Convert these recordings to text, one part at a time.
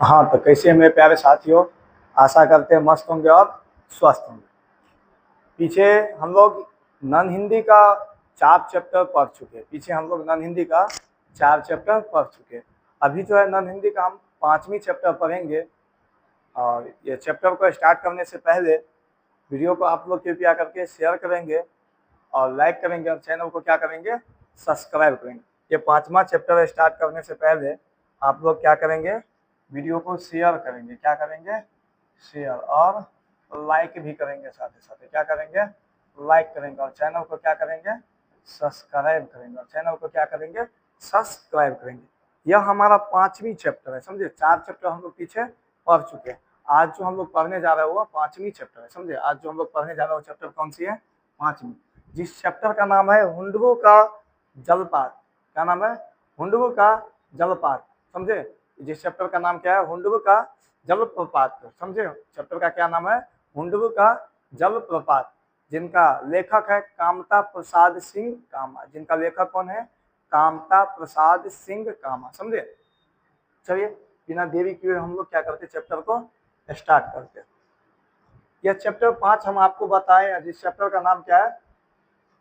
हाँ, तो कैसे हैं मेरे प्यारे साथियों। आशा करते हैं मस्त होंगे और स्वस्थ होंगे। पीछे हम लोग नन हिंदी का 4 चैप्टर पढ़ चुके हैं। अभी जो है नन हिंदी का हम 5वीं चैप्टर पढ़ेंगे। और ये चैप्टर को स्टार्ट करने से पहले वीडियो को आप लोग कृपया करके शेयर करेंगे और लाइक करेंगे और चैनल को क्या करेंगे, सब्सक्राइब करेंगे। ये 5वां चैप्टर स्टार्ट करने से पहले आप लोग क्या करेंगे, वीडियो को शेयर करेंगे। क्या करेंगे? शेयर और लाइक भी करेंगे। साथ ही साथ क्या करेंगे, लाइक करेंगे और चैनल को क्या करेंगे, सब्सक्राइब करेंगे। यह हमारा 5वीं चैप्टर है, समझे। 4 चैप्टर हम लोग पीछे पढ़ चुके हैं। आज जो हम लोग पढ़ने जा रहे हैं वो 5वीं चैप्टर है, समझे। आज जो हम लोग पढ़ने जा रहे हैं वो चैप्टर कौन सी है? 5वीं। जिस चैप्टर का नाम है हुंडवों का जलपात। क्या नाम है? हुंडवों का जलपात, समझे। जिस चैप्टर का नाम क्या है? हुंडवों का जलप्रपात, समझे। चैप्टर का क्या नाम है? हुंडवों का जलप्रपात। जिनका लेखक है कामता प्रसाद सिंह कामा। जिनका लेखक कौन है? कामता प्रसाद सिंह कामा, समझे। चलिए बिना देरी किए हम लोग क्या करते, चैप्टर को स्टार्ट करते हैं। यह चैप्टर 5 हम आपको बताएं। जिस चैप्टर का नाम क्या है?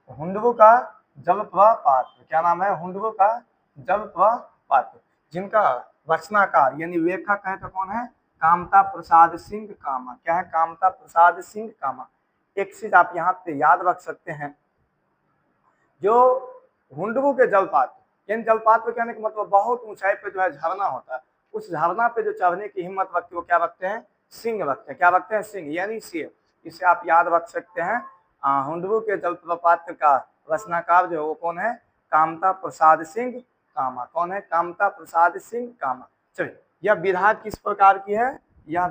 हुंडवों का जलप्रपात। क्या नाम है? हुंडवों का जलप्रपात। जिनका रचनाकार यानी लेखक है तो कौन है? कामता प्रसाद सिंह कामा। क्या है? कामता प्रसाद सिंह कामा। एक चीज आप यहाँ पे याद रख सकते हैं, जो हुंडवों के जलपात, इन जलपात पे कहने का मतलब बहुत ऊंचाई पे जो है झरना होता है। उस झरना पे जो चढ़ने की हिम्मत रखते वो क्या रखते हैं? सिंह रखते हैं। क्या रखते हैं? सिंह यानी शेर। इसे आप याद रख सकते हैं। हुंडवों के जलप्रपात का रचनाकार जो है वो कौन है? कामता प्रसाद सिंह कामा। कौन है? कामता प्रसाद सिंह कामा। चलिए, यह विधा किस प्रकार की है? यह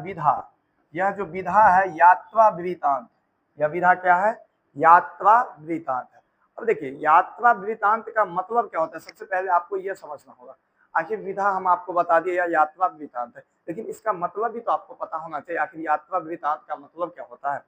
जो विधा है यात्रा वृतांत। यह विधा क्या है? यात्रा वृतांत है। अब देखिए, यात्रा वृतांत का मतलब क्या होता है, सबसे पहले आपको यह समझना होगा। आखिर विधा हम आपको बता दिए, यह यात्रा वृतांत है, लेकिन इसका मतलब भी तो आपको पता होना चाहिए। आखिर यात्रा वृतांत का मतलब क्या होता है,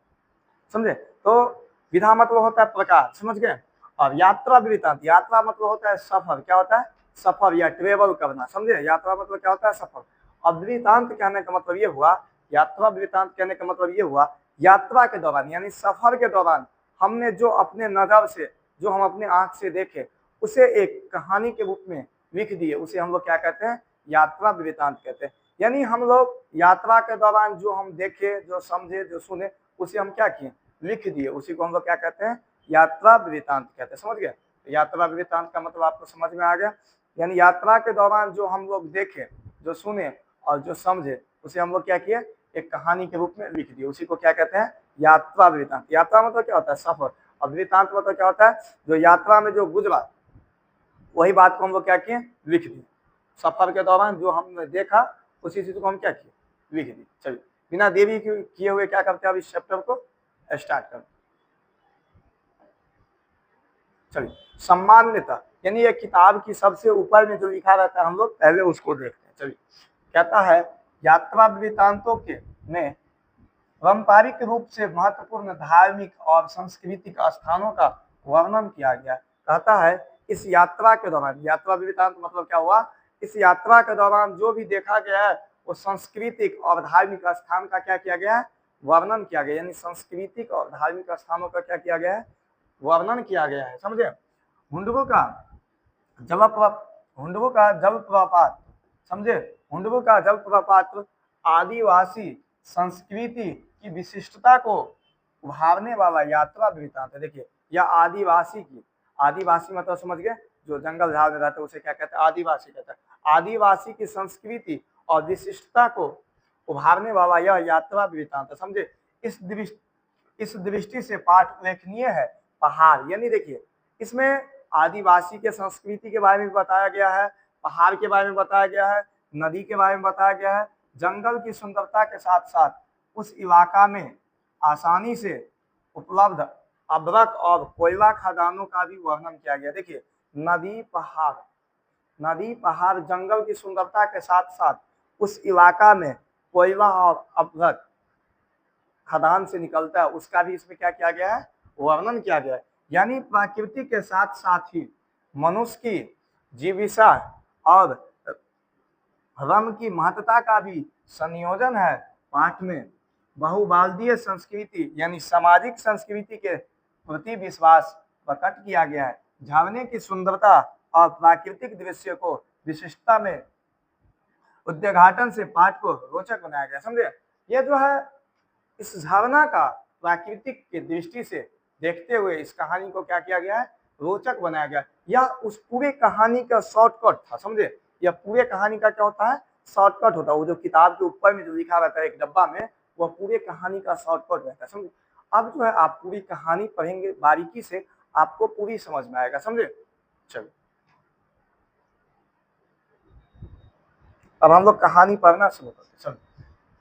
समझे। तो विधा मतलब होता है प्रकार, समझ गए। और यात्रा वृतांत, यात्रा मतलब होता है सफर। क्या होता है? सफर या ट्रेवल करना, समझे। यात्रा मतलब क्या होता है? सफर। और वृतांत कहने का मतलब ये हुआ, यात्रा वृतांत कहने का मतलब ये हुआ, यात्रा के दौरान यानी सफर के दौरान हमने जो अपने नजर से, जो हम अपने आंख से देखे, उसे एक कहानी के रूप में लिख दिए, उसे हम लोग क्या कहते हैं? यात्रा वृतांत कहते हैं। यानी हम लोग यात्रा के दौरान जो हम देखे, जो समझे, जो सुने, उसे हम क्या किए? लिख दिए। उसी को हम लोग क्या कहते हैं? यात्रा वृतांत कहते हैं, समझ गए। यात्रा वृतांत का मतलब आपको समझ में आ गया। यानी यात्रा के दौरान जो हम लोग देखे, जो सुने और जो समझे, उसे हम लोग क्या किए? एक कहानी के रूप में लिख दिए। उसी को क्या कहते हैं? यात्रा वृतांत। यात्रा मतलब क्या होता है? सफर। और वृतांत मतलब क्या होता है? जो यात्रा में जो गुजरा वही बात को हम लोग क्या किए? लिख दिए। सफर के दौरान जो हमने देखा उसी चीज को हम क्या किए? लिख दिए। चलिए बिना देरी किए हुए क्या करते हैं, अब इस चैप्टर को स्टार्ट करते। चलिए, सम्मान्यता यानी ये किताब की सबसे ऊपर में जो लिखा रहता है हम लोग पहले उसको देखते हैं। चलिए, कहता है यात्रा वृतांतों के में पारंपरिक रूप से महत्वपूर्ण धार्मिक और सांस्कृतिक स्थानों का वर्णन किया गया। कहता है इस यात्रा के दौरान, यात्रा वृतांत मतलब क्या हुआ? इस यात्रा के दौरान जो भी देखा गया है वो सांस्कृतिक और धार्मिक स्थान का क्या किया गया है? वर्णन किया गया। यानी सांस्कृतिक और धार्मिक स्थानों का क्या किया गया है? वर्णन किया गया है, समझे। हुंडवों का जलप्रपात, समझे। हुंडवों का जलप्रपात आदिवासी संस्कृति की विशिष्टता को उभारने वाला यात्रा वृतांत है। देखिए, यह आदिवासी की, आदिवासी मतलब समझ गए, जो जंगल झाड़ में रहते हैं उसे क्या कहते हैं? आदिवासी कहते हैं। आदिवासी की संस्कृति और विशिष्टता को उभारने वाला यह यात्रा वृतांत है, समझे। इस दृष्टि से पाठ उल्लेखनीय है पहाड़। यानी देखिए, इसमें आदिवासी के संस्कृति के बारे में बताया गया है, पहाड़ के बारे में बताया गया है, नदी के बारे में बताया गया है, जंगल की सुंदरता के साथ साथ उस इलाका में आसानी से उपलब्ध अभ्रक और कोयला खदानों का भी वर्णन किया गया। देखिए, नदी पहाड़ जंगल की सुंदरता के साथ साथ उस इलाका में कोयला और अभ्रक खदान से निकलता है, उसका भी इसमें क्या किया गया है? वर्णन किया गया है। यानी प्रकृति के साथ साथ ही मनुष्य की जीविका और रम की महत्ता का भी संयोजन है। पाठ में बहुबाल्दीय संस्कृति यानी सामाजिक संस्कृति के प्रति विश्वास प्रकट किया गया है। झरने की सुंदरता और प्राकृतिक दृश्य को विशिष्टता में उद्घाटन से पाठ को रोचक बनाया गया। समझे, ये जो है इस झरना का प्राकृतिक की दृष्टि से देखते हुए इस कहानी को क्या किया गया है, रोचक बनाया गया। यह उस पूरी कहानी का शॉर्टकट था। समझे, यह पूरे कहानी का क्या होता है, शॉर्टकट होता है। वो जो किताब के ऊपर में जो लिखा रहता है एक डब्बा में, वह पूरे कहानी का शॉर्टकट रहता है। समझे, अब जो है आप पूरी कहानी पढ़ेंगे बारीकी से, आपको पूरी समझ में आएगा। समझे, चलो अब हम लोग कहानी पढ़ना शुरू करते। चलो,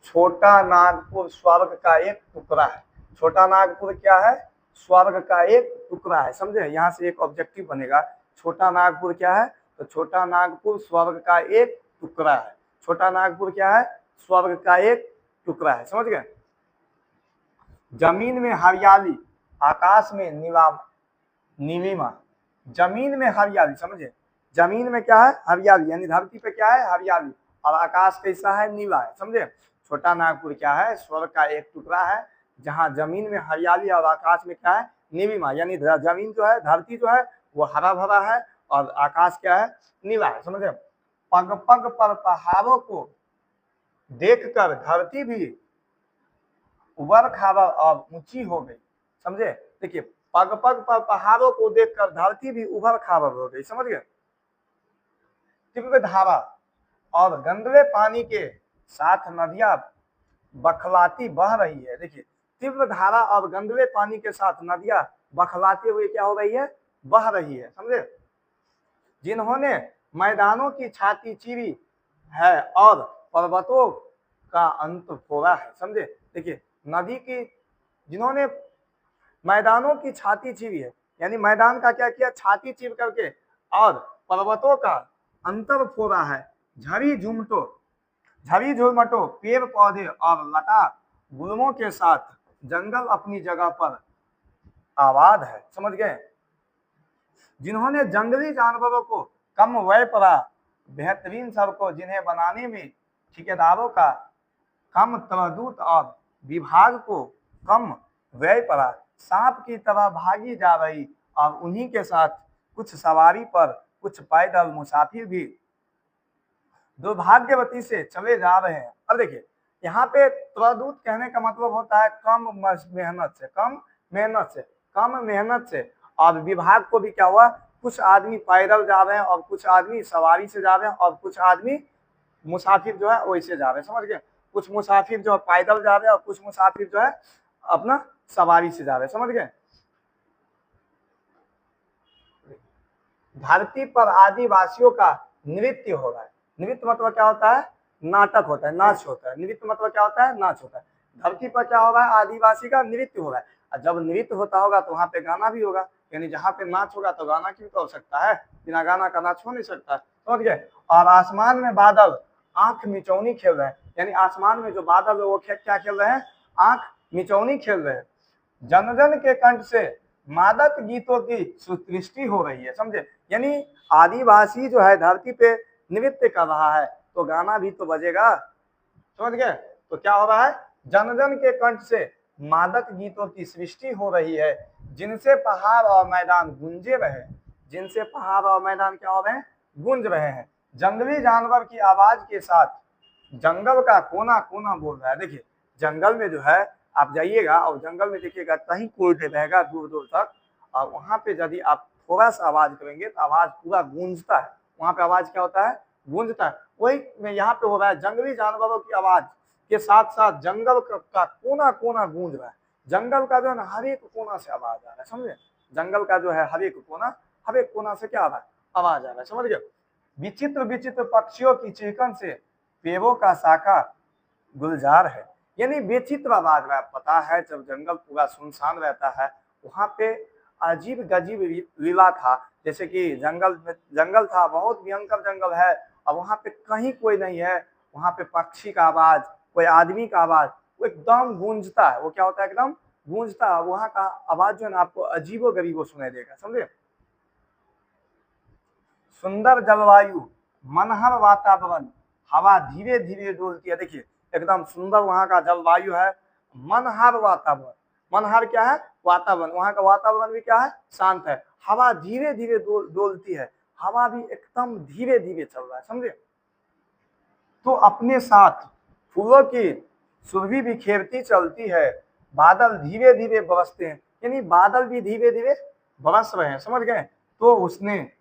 छोटा नागपुर स्वर्ग का एक टुकड़ा है। छोटा नागपुर क्या है, स्वर्ग का एक टुकड़ा है। समझे, यहाँ से एक ऑब्जेक्टिव बनेगा। छोटा नागपुर क्या है, तो छोटा नागपुर स्वर्ग का एक टुकड़ा है। छोटा नागपुर क्या है, स्वर्ग का एक टुकड़ा है। समझ गए। जमीन में हरियाली, आकाश में नीलिमा। जमीन में हरियाली, समझे, जमीन में क्या है, हरियाली, यानी धरती पे क्या है, हरियाली, और आकाश कैसा है, नीला है। समझे, छोटा नागपुर क्या है, स्वर्ग का एक टुकड़ा है जहां जमीन में हरियाली और आकाश में क्या है, नीलिमा, यानी जमीन जो है, धरती जो है वो हरा भरा है और आकाश क्या है, नीला है। समझे, पग पग पर पहाड़ों को देखकर धरती भी उबड़ खाबड़ और ऊंची हो गई। समझे, देखिए, पग पग पर पहाड़ों को देखकर धरती भी उबड़ खाबड़ हो गई। समझ गए। तीव्र धारा और गंदले पानी के साथ नदियां बखलाती बह रही है। देखिए, तीव्र धारा और गंदले पानी के साथ नदियां बखलाते हुए क्या हो रही है, बह रही है। समझे, जिन्होंने मैदानों की छाती चीरी है और पर्वतों का अंत फोड़ा है। समझे, देखिए, नदी की, जिन्होंने मैदानों की छाती चीरी है, यानी मैदान का क्या किया, छाती चीर करके, और पर्वतों का अंतर फोड़ा है। झड़ी झुमटो पेड़ पौधे और लता गुल्मों के साथ जंगल अपनी जगह पर आबाद है। समझ गए। जिन्होंने जंगली जानवरों को कम व्यय पड़ा, बेहतरीन सड़कों जिन्हें बनाने में ठेकेदारों का कम तरदूत और विभाग को कम व्यय पड़ा, सांप की तरह भागी जा रही, और उन्हीं के साथ कुछ सवारी पर कुछ पैदल मुसाफिर भी दुर्भाग्यवती से चले जा रहे हैं। अब देखिए, यहाँ पे तरदूत कहने का मतलब होता है कम मेहनत से, कम मेहनत से, और विभाग को भी क्या हुआ, कुछ आदमी पैदल जा रहे हैं और कुछ आदमी सवारी से जा रहे हैं और कुछ आदमी मुसाफिर जो है वैसे जा रहे हैं। समझ गए, कुछ मुसाफिर जो है पैदल जा रहे हैं और कुछ मुसाफिर जो है अपना सवारी से जा रहे हैं। समझ गए। धरती पर आदिवासियों का नृत्य हो रहा है। नृत्य मतलब क्या होता है, नाटक होता है, नाच होता है। नृत्य मतलब क्या होता है, नाच होता है। धरती पर क्या हो रहा है, आदिवासी का नृत्य हो रहा है। और जब नृत्य होता होगा तो वहां पे गाना भी होगा, यानी जहाँ पे नाच होगा तो गाना की भी तो हो सकता है, बिना गाना का नाच हो नहीं सकता। समझ गए। और आसमान में बादल आंख मिचौनी खेल रहे हैं, यानी आसमान में जो बादल है वो क्या खेल रहे हैं, आंख मिचौनी खेल रहे हैं। जन जन के कंठ से मादक गीतों की सृष्टि हो रही है। समझे, यानी आदिवासी जो है धरती पे नृत्य कर रहा है तो गाना भी तो बजेगा। समझ गए। तो क्या हो रहा है, जन जन के कंठ से मादक गीतों की सृष्टि हो रही है, जिनसे पहाड़ और मैदान गूंजे रहे, जिनसे पहाड़ और मैदान क्या हो रहे हैं, गूंज रहे हैं। जंगली जानवर की आवाज के साथ जंगल का कोना कोना बोल रहा है। देखिए, जंगल में जो है आप जाइएगा और जंगल में देखिएगा कहीं कोई रहेगा दूर दूर तक, और वहां पे यदि आप थोड़ा सा आवाज करेंगे तो आवाज पूरा गूंजता है। वहां पे आवाज क्या होता है, गूंजता है। वही में यहाँ पे हो रहा है, जंगली जानवरों की आवाज के साथ साथ जंगल का कोना कोना गूंज रहा है। जंगल का जो है ना हर एक कोना से आवाज आ रहा है। समझे, जंगल का जो है हर एक कोना से क्या आ रहा है, आवाज आ रहा है। समझ गए। विचित्र विचित्र पक्षियों की चीखन से पेड़ों का शाखा गुलजार है, यानी विचित्र आवाज में। पता है जब जंगल पूरा सुनसान रहता है, वहां पे अजीब गजीब लीला था। जैसे कि जंगल था, बहुत भयंकर जंगल है, और वहां पे कहीं कोई नहीं है, वहां पे पक्षी का आवाज, कोई आदमी का आवाज, वो एकदम गूंजता है। वो क्या होता है, एकदम गूंजता है। वहां का आवाज जो है ना आपको अजीबो गरीबो सुनाई देगा। समझे। सुंदर जलवायु, मनहर वातावरण, हवा धीरे धीरे डोलती है। देखिए एकदम सुंदर वहां का जलवायु है, मनहार वातावरण। मनहार क्या है? वातावरण। वहां का वातावरण भी क्या है? शांत है। हवा धीरे धीरे डोलती है, हवा भी एकदम धीरे धीरे चल रहा है, समझे। तो अपने साथ फूलों की सुरभि बिखेरती चलती है, बादल धीरे धीरे बरसते हैं, यानी बादल भी धीरे धीरे बरस रहे हैं, समझ गए। तो उसने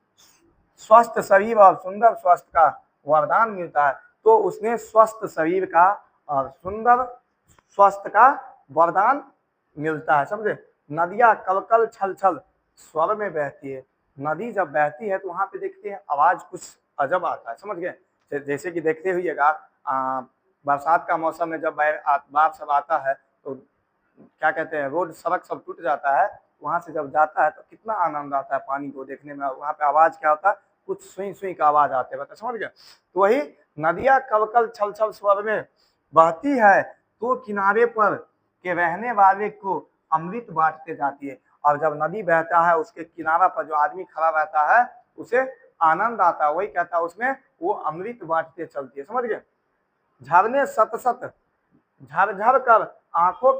स्वस्थ शरीर और सुंदर स्वास्थ्य का वरदान मिलता है। तो उसने स्वस्थ शरीर का और सुंदर स्वास्थ्य का वरदान मिलता है, समझे। नदियां कलकल छल छल स्वर में बहती है। नदी जब बहती है तो वहां पे देखते हैं आवाज कुछ अजब आता है, समझ गए। जैसे कि देखते हुइएगा बरसात का मौसम में जब बाढ़ सब आता है तो क्या कहते हैं, रोड सड़क सब टूट जाता है, वहां से जब जाता है तो कितना आनंद आता है पानी को देखने में। वहां पे आवाज क्या होता है, कुछ सुई सुई का आवाज आते हैं, समझ गए। तो वही नदियां कलकल छल छल स्वर में बहती है तो किनारे पर के रहने वाले को अमृत बांटते जाती है। और जब नदी बहता है उसके किनारा पर जो आदमी खड़ा रहता है उसे आनंद आता है, वही कहता है उसमें वो अमृत बांटते चलती है, समझ गए। झरने सत सत झरझर कर आंखों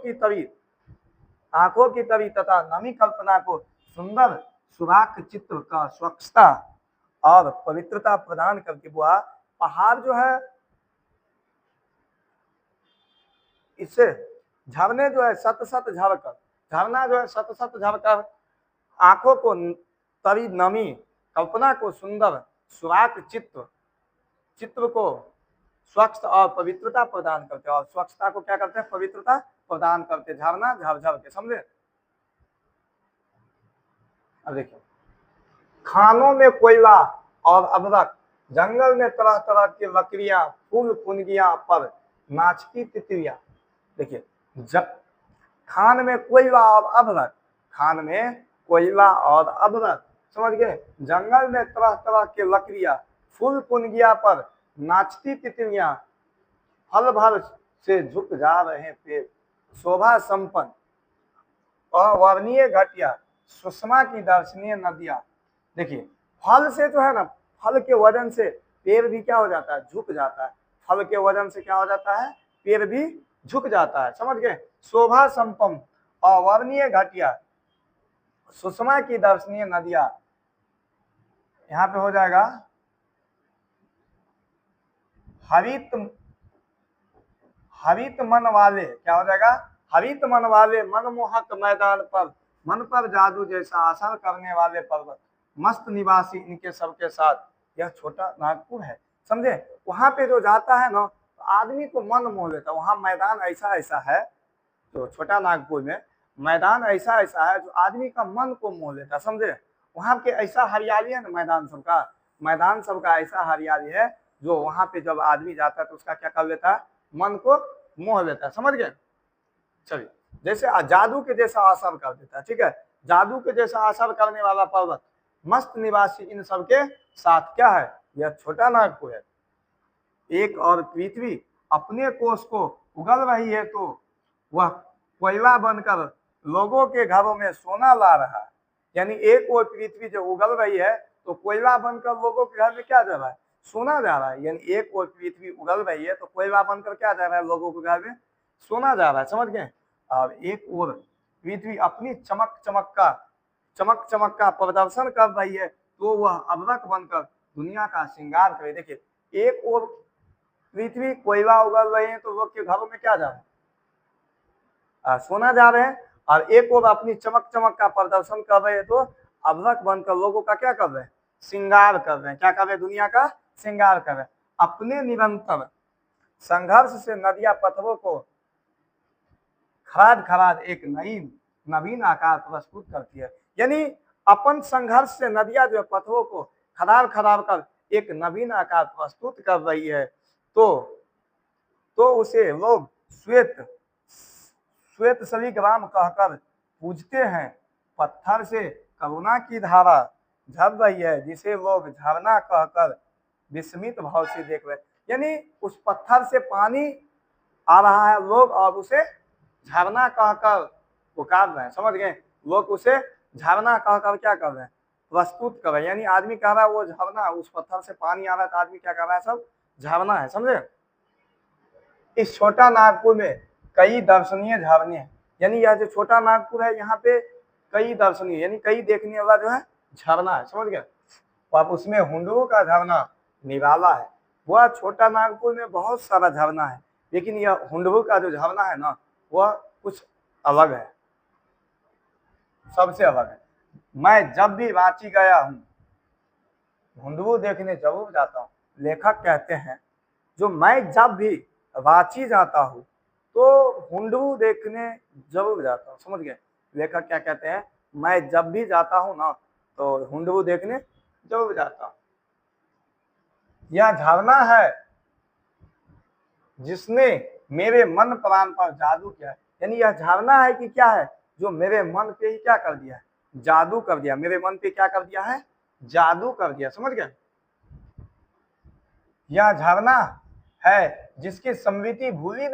की तरी तथा नमी कल्पना को सुंदर सुराख चित्र का स्वच्छता और पवित्रता प्रदान करके हुआ। पहाड़ जो है इससे झरने जो है सत सत झरकर, झरना जो है सत सत झरकर आंखों को तरी नमी कल्पना को सुंदर सुराख चित्र को स्वच्छ और पवित्रता प्रदान करते हैं। और स्वच्छता को क्या करते हैं? पवित्रता प्रदान करते। झरना झरझर के, समझे। अब देखिए, खानों में कोयला और अदरक, जंगल में तरह तरह की लकड़ियां, फूल फुनगियां पर नाचती तितलियां। देखिए खान में कोयला और अदरक, खान में कोयला और अदरक, समझ गए। जंगल में तरह तरह के लकड़ियां, फूल फुनगिया पर नाचती तितलियां, फल भर से झुक जा रहे पेड़, शोभा संपन्न अवर्णीय घटिया, सुषमा की दर्शनीय नदियां। देखिए फल से जो है ना, फल के वजन से पेड़ भी क्या हो जाता है? झुक जाता है। फल के वजन से क्या हो जाता है? पेड़ भी झुक जाता है, समझ गए। शोभा संपन्न अवर्णीय घटिया, सुषमा की दर्शनीय नदियां, यहाँ पे हो जाएगा हरित मन वाले, क्या हो जाएगा? हरित मन वाले मनमोहक मैदान पर, मन पर जादू जैसा असर करने वाले पर्वत, मस्त निवासी इनके सबके साथ, यह छोटा नागपुर है, समझे। वहां पे जो जाता है ना तो आदमी को मन मोह लेता है। वहां मैदान ऐसा ऐसा है, तो छोटा नागपुर में मैदान ऐसा ऐसा है जो आदमी का मन को मोह लेता है, समझे। वहां के ऐसा हरियाली है ना, मैदान सबका ऐसा हरियाली है जो वहां पे जब आदमी जाता है तो उसका क्या कर लेता है? मन को मोह लेता है, समझ गए। चलिए, जैसे जादू के जैसा असर कर देता है, ठीक है। जादू के जैसा असर करने वाला पर्वत, मस्त निवासी इन सबके साथ, क्या है? यह छोटा नागपुर है। एक और पृथ्वी अपने कोष को उगल रही है तो वह कोयला बनकर लोगों के घरों में सोना ला रहा है। यानी एक और पृथ्वी जो उगल रही है तो कोयला बनकर लोगों के घर में क्या जा रहा है? सोना जा रहा है। यानी एक और पृथ्वी उगल रही है तो कोयला बनकर क्या जा रहा है? लोगों के घर में सोना जा रहा है, समझ गए। और एक और पृथ्वी अपनी चमक चमक का प्रदर्शन कर रही है तो वह अबरक बनकर दुनिया का श्रृंगार करे। देखिए, एक और पृथ्वी कोयला उगल रही है तो लोग के घरों में क्या जा रहा है? सोना जा रहे हैं। और एक और अपनी चमक का प्रदर्शन कर रहे हैं तो अबरक बनकर लोगों का क्या कर रहे हैं? श्रृंगार कर रहे हैं। क्या कर रहे हैं? दुनिया का श्रृंगार कर रहे हैं। अपने निरंतर संघर्ष से नदियां पत्थरों को खराद एक नवीन आकार प्रस्तुत करती है। यानी अपन संघर्ष से नदियां जो पत्थरों को खराद कर एक नवीन आकार प्रस्तुत कर रही है तो उसे लोग श्वेत सलिग्राम कहकर पूजते हैं। पत्थर से करुणा की धारा झर रही है जिसे लोग झरना कहकर विस्मित भाव से देख रहे हैं। यानी उस पत्थर से पानी आ रहा है, लोग और उसे झरना कहकर पुकार रहे हैं, समझ गए। लोग उसे झरना कहकर क्या कर रहे हैं? प्रस्तुत कर रहे हैं। यानी आदमी कह रहा है वो झरना, उस पत्थर से पानी आ रहा है तो आदमी क्या कर रहा है? सब झरना है, समझे। इस छोटा नागपुर में कई दर्शनीय झरने हैं, यानी यह जो छोटा नागपुर है यहाँ पे कई दर्शनीय यानी कई देखने वाला जो है झरना है, समझ गए। तो आप उसमें हुंडू का झरना निराला है। वह छोटा नागपुर में बहुत सारा झरना है, लेकिन यह हुंडू का जो झरना है ना वह कुछ अलग है, सबसे अलग है। मैं जब भी रांची गया हूँ हुंडू देखने जरूर जाता हूँ। लेखक कहते हैं जो मैं जब भी रांची जाता हूँ तो हुंडू देखने जरूर जाता हूँ, समझ गए। लेखक क्या कहते हैं, मैं जब भी जाता हूँ ना तो हुंडू देखने जरूर जाता हूँ। यह झरना है जिसने मेरे मन प्राण पर जादू किया है, यानी यह झरना है कि क्या है जो मेरे मन पे ही क्या कर दिया है, जादू कर दिया। मेरे मन पे क्या कर दिया है, जादू कर दिया, समझ गए। यह झरना है जिसकी स्मृति भूलती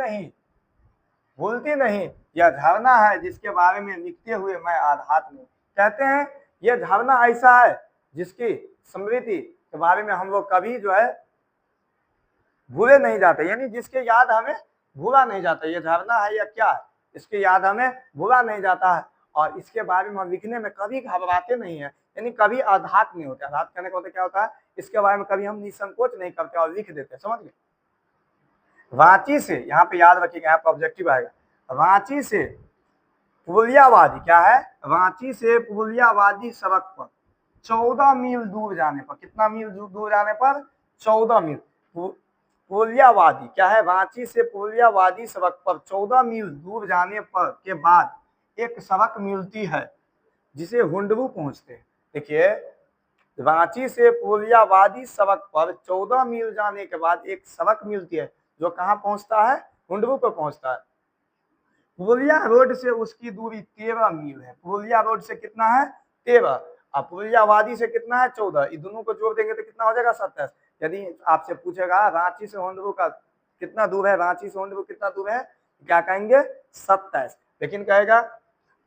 नहीं। यह झरना है जिसके बारे में लिखते हुए मैं आध्यात्म हूँ। कहते हैं यह झरना ऐसा है जिसकी स्मृति के बारे में हम लोग कभी जो है भूले नहीं जाते, यानी जिसके याद हमें भूला नहीं जाता। ये झरना है या क्या है, इसके याद हमें भूला नहीं जाता है, और इसके बारे में हम लिखने में कभी घबराते नहीं है, यानी कभी आघात नहीं होता। आघात करने का होता क्या होता है, इसके बारे में कभी हम निसंकोच नहीं करते और लिख देते, समझ गए। रांची से, यहाँ पे याद रखिएगा, यहाँ पर ऑब्जेक्टिव आएगा, रांची से पुलियावादी क्या है, रांची से पुलियावादी सड़क पर 14 मील दूर जाने पर, कितना मील दूर जाने पर, 14 मील। पुलियावादी क्या है, रांची से पुलियावादी सड़क पर 14 मील दूर जाने पर के बाद एक सड़क मिलती है जिसे हुंडरू पहुंचते हैं। देखिए रांची से पुलियावादी सड़क पर 14 मील जाने के बाद एक सड़क मिलती है जो कहाँ पहुंचता है, हुंडरू पर पहुंचता है। पुलिया रोड से उसकी दूरी 13 मील है। पुलिया रोड से कितना है, 13, और पुलियावादी से कितना है, 14। इन दोनों को जोड़ देंगे तो कितना हो जाएगा, 27। यदि आपसे पूछेगा रांची से हुंडरू का कितना दूर है, रांची से हुंडरू कितना दूर है, क्या कहेंगे, 27। लेकिन कहेगा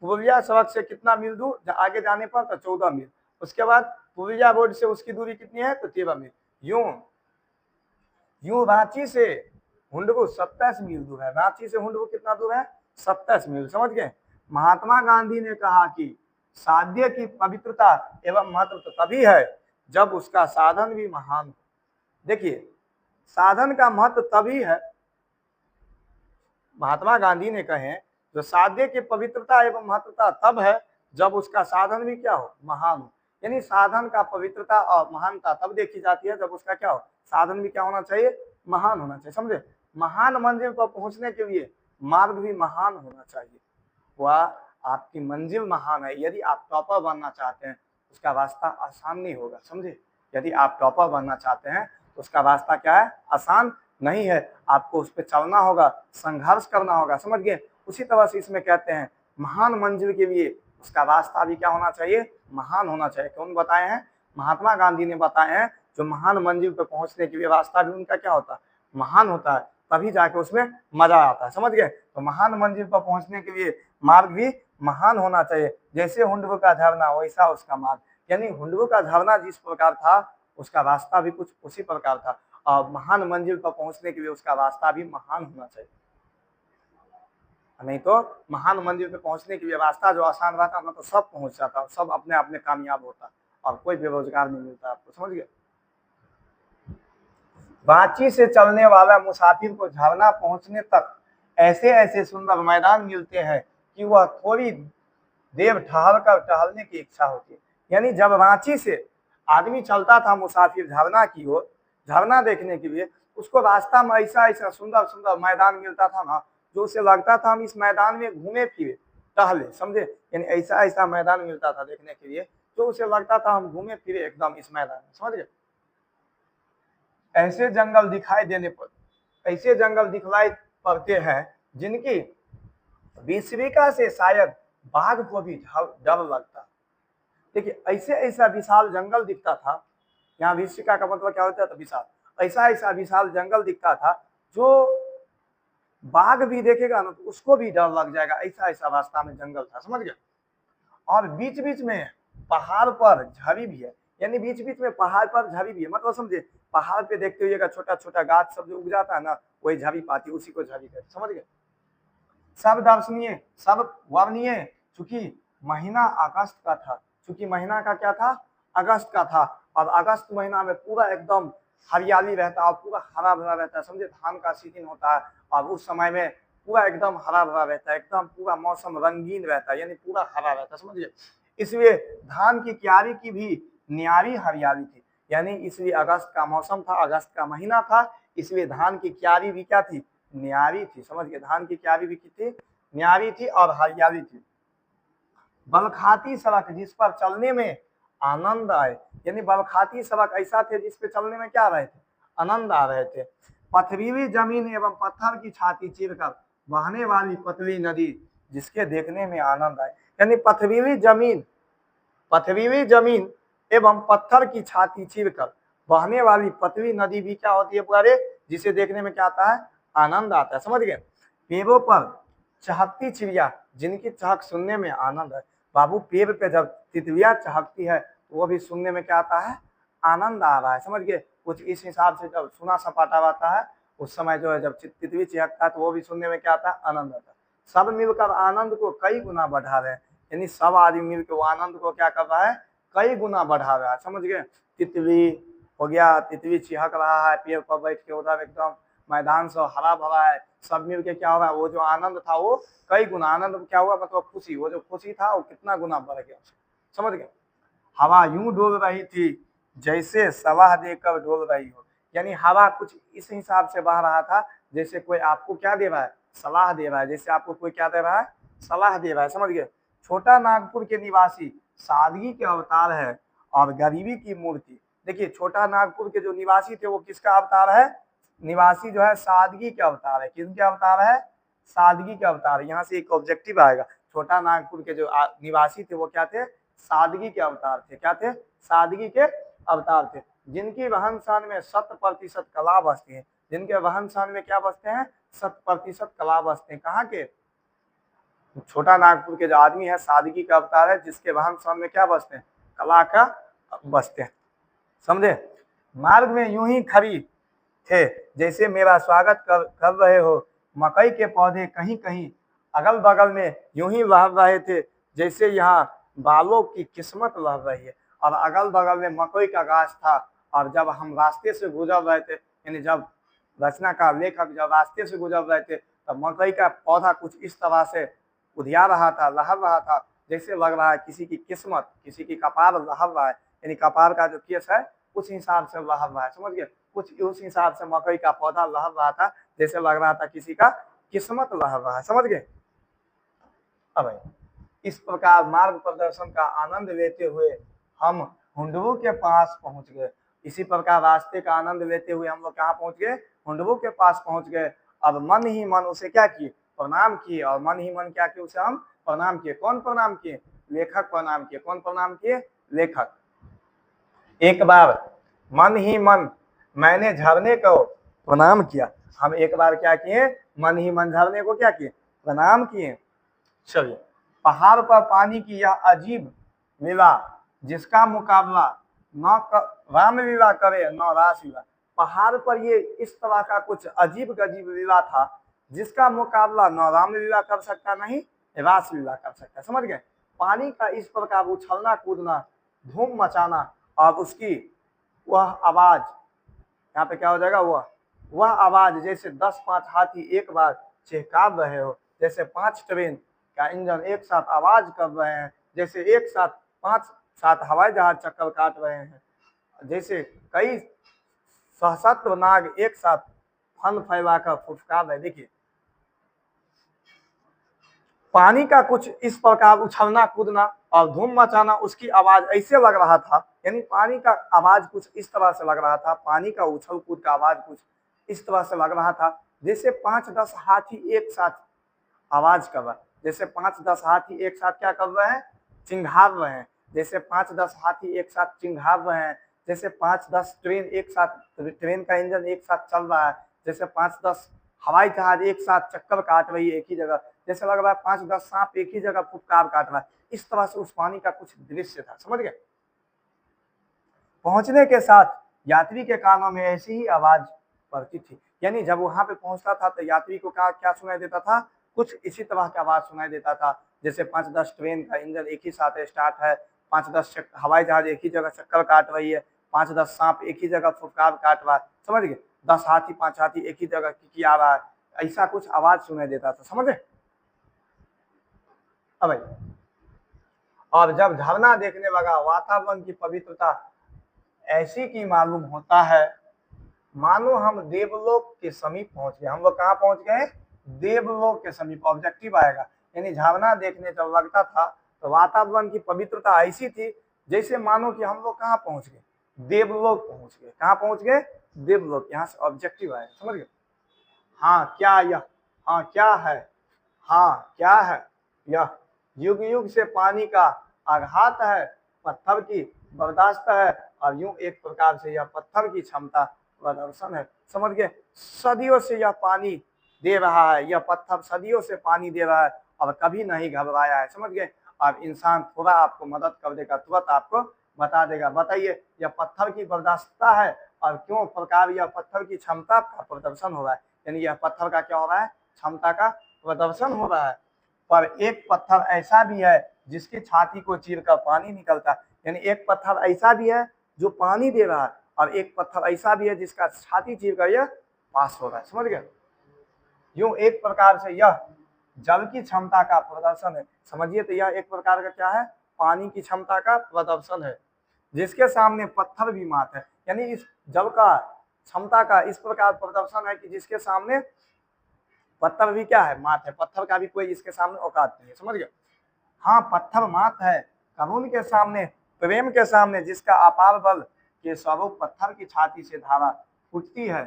पुलिया सड़क से कितना मील दूर आगे जाने पर, तो 14 मील। उसके बाद पुलिया रोड से उसकी दूरी कितनी है, तो 13 मील। यूं रांची से हुंडरू 27 मील दूर है। रांची से हुंडरू कितना दूर है, 27 मील, समझ गए। महात्मा गांधी ने कहा कि साध्य की पवित्रता एवं महत्व तभी है जब उसका साधन भी महान हो। देखिए साधन का महत्व तभी है, महात्मा गांधी ने कहे जो साध्य की पवित्रता एवं महत्वता तब है जब उसका साधन भी क्या हो, महान हो। यानी साधन का पवित्रता और महानता तब देखी जाती है जब उसका क्या हो, साधन भी क्या होना चाहिए, महान होना चाहिए, समझे। महान मंजिल पर पहुंचने के लिए मार्ग भी महान होना चाहिए। वह आपकी मंजिल महान है। यदि आप टॉपर बनना चाहते हैं उसका रास्ता आसान नहीं होगा, समझे। यदि आप टॉपर बनना चाहते हैं तो उसका रास्ता क्या है, आसान नहीं है। आपको उस पर चलना होगा, संघर्ष करना होगा, समझ गए। उसी तरह से इसमें कहते हैं महान मंजिल के लिए उसका रास्ता भी क्या होना चाहिए, महान होना चाहिए। कौन बताए हैं, महात्मा गांधी ने बताए हैं। जो महान मंजिल पर पहुंचने के लिए रास्ता भी उनका क्या होता है, महान होता है, तभी जाके उसमें मजा आता है, समझ गए। तो महान मंजिल पर पहुंचने के लिए मार्ग भी महान होना चाहिए। जैसे हुंडरू का झरना वैसा उसका मार्ग, यानी हुंडरू का झरना जिस प्रकार था उसका रास्ता भी कुछ उसी प्रकार था, और महान मंजिल पर पहुंचने के लिए उसका रास्ता भी महान होना चाहिए। नहीं तो महान मंजिल पे पहुंचने के लिए रास्ता जो आसान रहता ना तो सब पहुंच जाता, सब अपने आप में कामयाब होता और कोई बेरोजगार नहीं मिलता आपको, समझ गए। रांची से चलने वाला मुसाफिर को झरना पहुंचने तक ऐसे ऐसे सुंदर मैदान मिलते हैं कि वह थोड़ी देर ठहर कर टहलने की इच्छा होती है। यानी जब रांची से आदमी चलता था मुसाफिर झरना की ओर, झरना देखने के लिए, उसको रास्ता में ऐसा ऐसा सुंदर सुंदर मैदान मिलता था ना जो उसे लगता था हम इस मैदान में घूमे फिरे टहले, समझे। यानी ऐसा ऐसा मैदान मिलता था देखने के लिए जो उसे लगता था हम घूमे फिरे एकदम इस मैदान में, समझ गए। ऐसे जंगल दिखाई देने पर, ऐसे जंगल दिखलाई पड़ते हैं जिनकी विश्विका से शायद बाघ को भी डर लगता। देखिए ऐसे ऐसा विशाल जंगल दिखता था, यहाँ विश्विका का मतलब क्या होता है, तो विशाल, ऐसा ऐसा विशाल जंगल दिखता था जो बाघ भी देखेगा ना तो उसको भी डर लग जाएगा, ऐसा ऐसा रास्ता में जंगल था, समझ गया। और बीच बीच में पहाड़ पर झड़ी भी है, यानी बीच बीच में पहाड़ पर झड़ी भी है, मतलब समझे पहाड़ पे देखते हुए छोटा छोटा गाछ सब जो उग जाता है ना, वही झड़ी पाती, उसी को झड़ी कहते, समझ गए। सब दर्शनीय, सब वर्णीय, चूंकि महीना अगस्त का था, चूंकि महीना का क्या था, अगस्त का था, और अगस्त महीना में पूरा एकदम हरियाली रहता है और पूरा हरा भरा रहता है, समझे। धान का सीजन होता है और उस समय में पूरा एकदम हरा भरा रहता है, एकदम पूरा मौसम रंगीन रहता है, यानी पूरा हरा रहता है, समझिए। इसलिए धान की क्यारी की भी न्यारी हरियाली थी, यानी इसलिए अगस्त का मौसम था, अगस्त का महीना था, इसलिए धान की क्यारी भी क्या थी, न्यारी थी, समझ गए। धान की क्यारी भी कितनी न्यारी थी और हरियाली थी। बलखाती सड़क जिस पर चलने में आनंद आए, यानी बलखाती सड़क ऐसा थे जिस पे चलने में क्या रहे थे, आनंद आ रहे थे। पथरीली जमीन एवं पत्थर की छाती चीरकर बहने वाली पतली नदी जिसके देखने में आनंद आए, यानी पथरीली जमीन एवं पत्थर की छाती चीरकर बहने वाली पतली नदी भी क्या होती है पुकारे, जिसे देखने में क्या आता है, आनंद आता है, समझ गए। पेड़ों पर चहकती चिड़िया जिनकी चहक सुनने में आनंद है, बाबू पेड़ पे जब तितलियां चहकती है तो वो भी सुनने में क्या आता है, आनंद आ रहा है, समझ गए। कुछ इस हिसाब से जब सुना सपाटा रहता है उस समय जो है जब तितली चहकता है तो वो भी सुनने में क्या आता है, आनंद आता है। सब मिलकर आनंद को कई गुना बढ़ा रहे हैं, यानी सब आदमी मिलकर वो आनंद को क्या कर रहा है, कई गुना बढ़ा रहा है, समझ गए। तितली हो गया, तितली चिहक रहा है पेड़ पर बैठ के, उधर एकदम मैदान से हरा भरा है, सब मिलके क्या होगा, वो जो आनंद था वो कई गुना, आनंद क्या हुआ मतलब खुशी, वो जो खुशी था वो कितना गुना बढ़ गया, समझ गए। हवा यूं डोल रही थी जैसे सलाह देकर डोल रही हो, यानी हवा कुछ इस हिसाब से बह रहा था जैसे कोई आपको क्या दे रहा है, सलाह दे रहा है, जैसे आपको कोई क्या दे रहा है, सलाह दे रहा है, समझ गए। छोटा नागपुर के निवासी सादगी के अवतार है और गरीबी की मूर्ति। देखिए छोटा नागपुर के जो निवासी थे वो किसका अवतार है, निवासी जो है सादगी के अवतार है, किसके अवतार है, सादगी के अवतार। यहाँ से एक ऑब्जेक्टिव आएगा, छोटा नागपुर के जो निवासी थे वो क्या थे, सादगी के अवतार थे, क्या थे, सादगी के अवतार थे। जिनकी रहन सहन में 100% कला बसती है, जिनके रहन सहन में क्या बसते हैं, 100% कला बसते हैं, कहाँ के, छोटा नागपुर के जो आदमी है सादगी का अवतार है, जिसके रहन सहन में क्या बसते हैं, कला का बसते हैं, समझे। मार्ग में यूं ही खड़ी थे जैसे मेरा स्वागत कर रहे हो, मकई के पौधे कहीं कहीं अगल बगल में यूं ही बह रहे थे जैसे यहाँ बालों की किस्मत लह रही है, और अगल बगल में मकई का गाछ था, और जब हम रास्ते से गुजर रहे थे, यानी जब रचना का लेखक जब रास्ते से गुजर रहे थे तब मकई का पौधा कुछ इस तरह से उधिया रहा था, लहर रहा था, जैसे लग रहा है किसी की किस्मत, किसी की कपार लहर रहा है, यानी कपार का जो केस है उस हिसाब से लहर रहा है, समझ गए। कुछ उस हिसाब से मकई का पौधा लहर रहा था, जैसे लग रहा था किसी का किस्मत लहर रहा है, समझ गए। अब इस प्रकार मार्ग प्रदर्शन का आनंद लेते हुए हम हुंडवू के पास पहुंच गए। इसी प्रकार रास्ते का आनंद लेते हुए हम लोग कहाँ पहुंच गए, हुंडवू के पास पहुंच गए। अब मन ही मन उसे क्या किए, प्रणाम किए, और मन ही मन क्या किए, उसे हम प्रणाम किए। कौन प्रणाम किए, लेखक प्रणाम किए। कौन प्रणाम किए, लेखक। एक बार मन ही मन मैंने झरने को प्रणाम किया, हम एक बार क्या किए, मन ही मन झरने को क्या किए, प्रणाम किए। चलिए, पहाड़ पर पानी की यह अजीब लीला जिसका मुकाबला न राम लीला करे न रास लीला। पहाड़ पर ये इस तरह का कुछ अजीब गजीब लीला था जिसका मुकाबला न राम लीला कर सकता नहीं रास लीला कर सकता, समझ गए। पानी का इस प्रकार उछलना कूदना, धूम मचाना, और उसकी वह आवाज, यहाँ पे क्या हो जाएगा, वह आवाज जैसे 10-5 हाथी एक बार चहका रहे हो, जैसे 5 ट्रेन का इंजन एक साथ आवाज कर रहे हैं, जैसे एक साथ 5-7 हवाई जहाज चक्कर काट रहे हैं, जैसे कई सहस्त्र नाग एक साथ फन फैलाकर फुफकार रहे। देखिए पानी का कुछ इस प्रकार उछलना कूदना और धूम मचाना, उसकी आवाज ऐसे लग रहा था, यानी पानी का आवाज कुछ इस तरह से लग रहा था, पानी का उछल कूद का आवाज कुछ इस तरह से लग रहा था जैसे 5-10 हाथी एक साथ आवाज कर रहा है, जैसे 5-10 हाथी एक साथ क्या कर रहे हैं, चिंघार रहे हैं, जैसे 5-10 हाथी एक साथ चिंघार रहे हैं, जैसे 5-10 ट्रेन एक साथ, ट्रेन का इंजन एक साथ चल रहा है, जैसे 5-10 हवाई जहाज एक साथ चक्कर काट रही है एक ही जगह, जैसे लग रहा है 5-10 सांप एक ही जगह फुफकार काट रहा है। इस तरह से उस पानी का कुछ दृश्य था, समझ गए। पहुंचने के साथ यात्री के कानों में ऐसी ही आवाज पड़ती थी। यानी जब वहां पे पहुंचता था तो यात्री को क्या सुनाई देता था, कुछ इसी तरह का आवाज सुनाई देता था, जैसे 5-10 ट्रेन का इंजन एक ही साथ स्टार्ट है, 5-10 हवाई जहाज एक ही जगह चक्कर काट रही है, 5-10 सांप एक ही जगह फुफकार काट रहा है, समझ गए, 10 हाथी 5 हाथी एक ही जगह किकिया रहा है, ऐसा कुछ आवाज सुनाई देता था, समझे। अब भाई, और जब झरना देखने लगा वातावरण की पवित्रता ऐसी की मालूम होता है मानो हम देवलोक के समीप पहुंच गए। हम लोग कहाँ पहुंच गए, देवलोक के समीप, ऑब्जेक्टिव आएगा। यानी झरना देखने जब लगता था तो वातावरण की पवित्रता ऐसी थी जैसे मानो कि हम लोग कहाँ पहुंच गए, देवलोक पहुंच गए। कहाँ पहुंच गए, देवलोक। यहाँ से ऑब्जेक्टिव आएगा, समझ गए। हाँ क्या यह, हाँ क्या है, हाँ क्या है यह युग युग से पानी का आघात है, पत्थर की बर्दाश्त है, और यूं एक प्रकार से यह पत्थर की क्षमता प्रदर्शन है। समझ गए, सदियों से यह पानी दे रहा है, यह पत्थर सदियों से पानी दे रहा है और कभी नहीं घबराया है, समझ गए। अब इंसान थोड़ा आपको मदद कर देगा, तुरंत आपको बता देगा। बताइए, यह पत्थर की बर्दाश्तता है और क्यों प्रकार यह पत्थर की क्षमता का प्रदर्शन हो रहा है। यानी यह पत्थर का क्या हो रहा है, क्षमता का प्रदर्शन हो रहा है। पर एक पत्थर ऐसा भी है जिसकी छाती को चीरकर पानी निकलता है। यानी एक पत्थर ऐसा भी है जो पानी दे रहा है और एक पत्थर ऐसा भी है जिसका छाती चीरकर यह पास हो रहा है, समझ गए। यूं एक प्रकार से यह जल की क्षमता का प्रदर्शन है। समझिए, तो यह एक प्रकार का क्या है, पानी की क्षमता का प्रदर्शन है जिसके सामने पत्थर भी मात है। यानी इस जल का क्षमता का इस प्रकार प्रदर्शन है कि जिसके सामने पत्थर भी क्या है, मात है। पत्थर का भी कोई इसके सामने औकात नहीं है, समझ गए। हाँ, पत्थर मात है कानून के सामने, प्रेम के सामने, जिसका अपार बल के स्वरूप पत्थर की छाती से धारा फूटती है,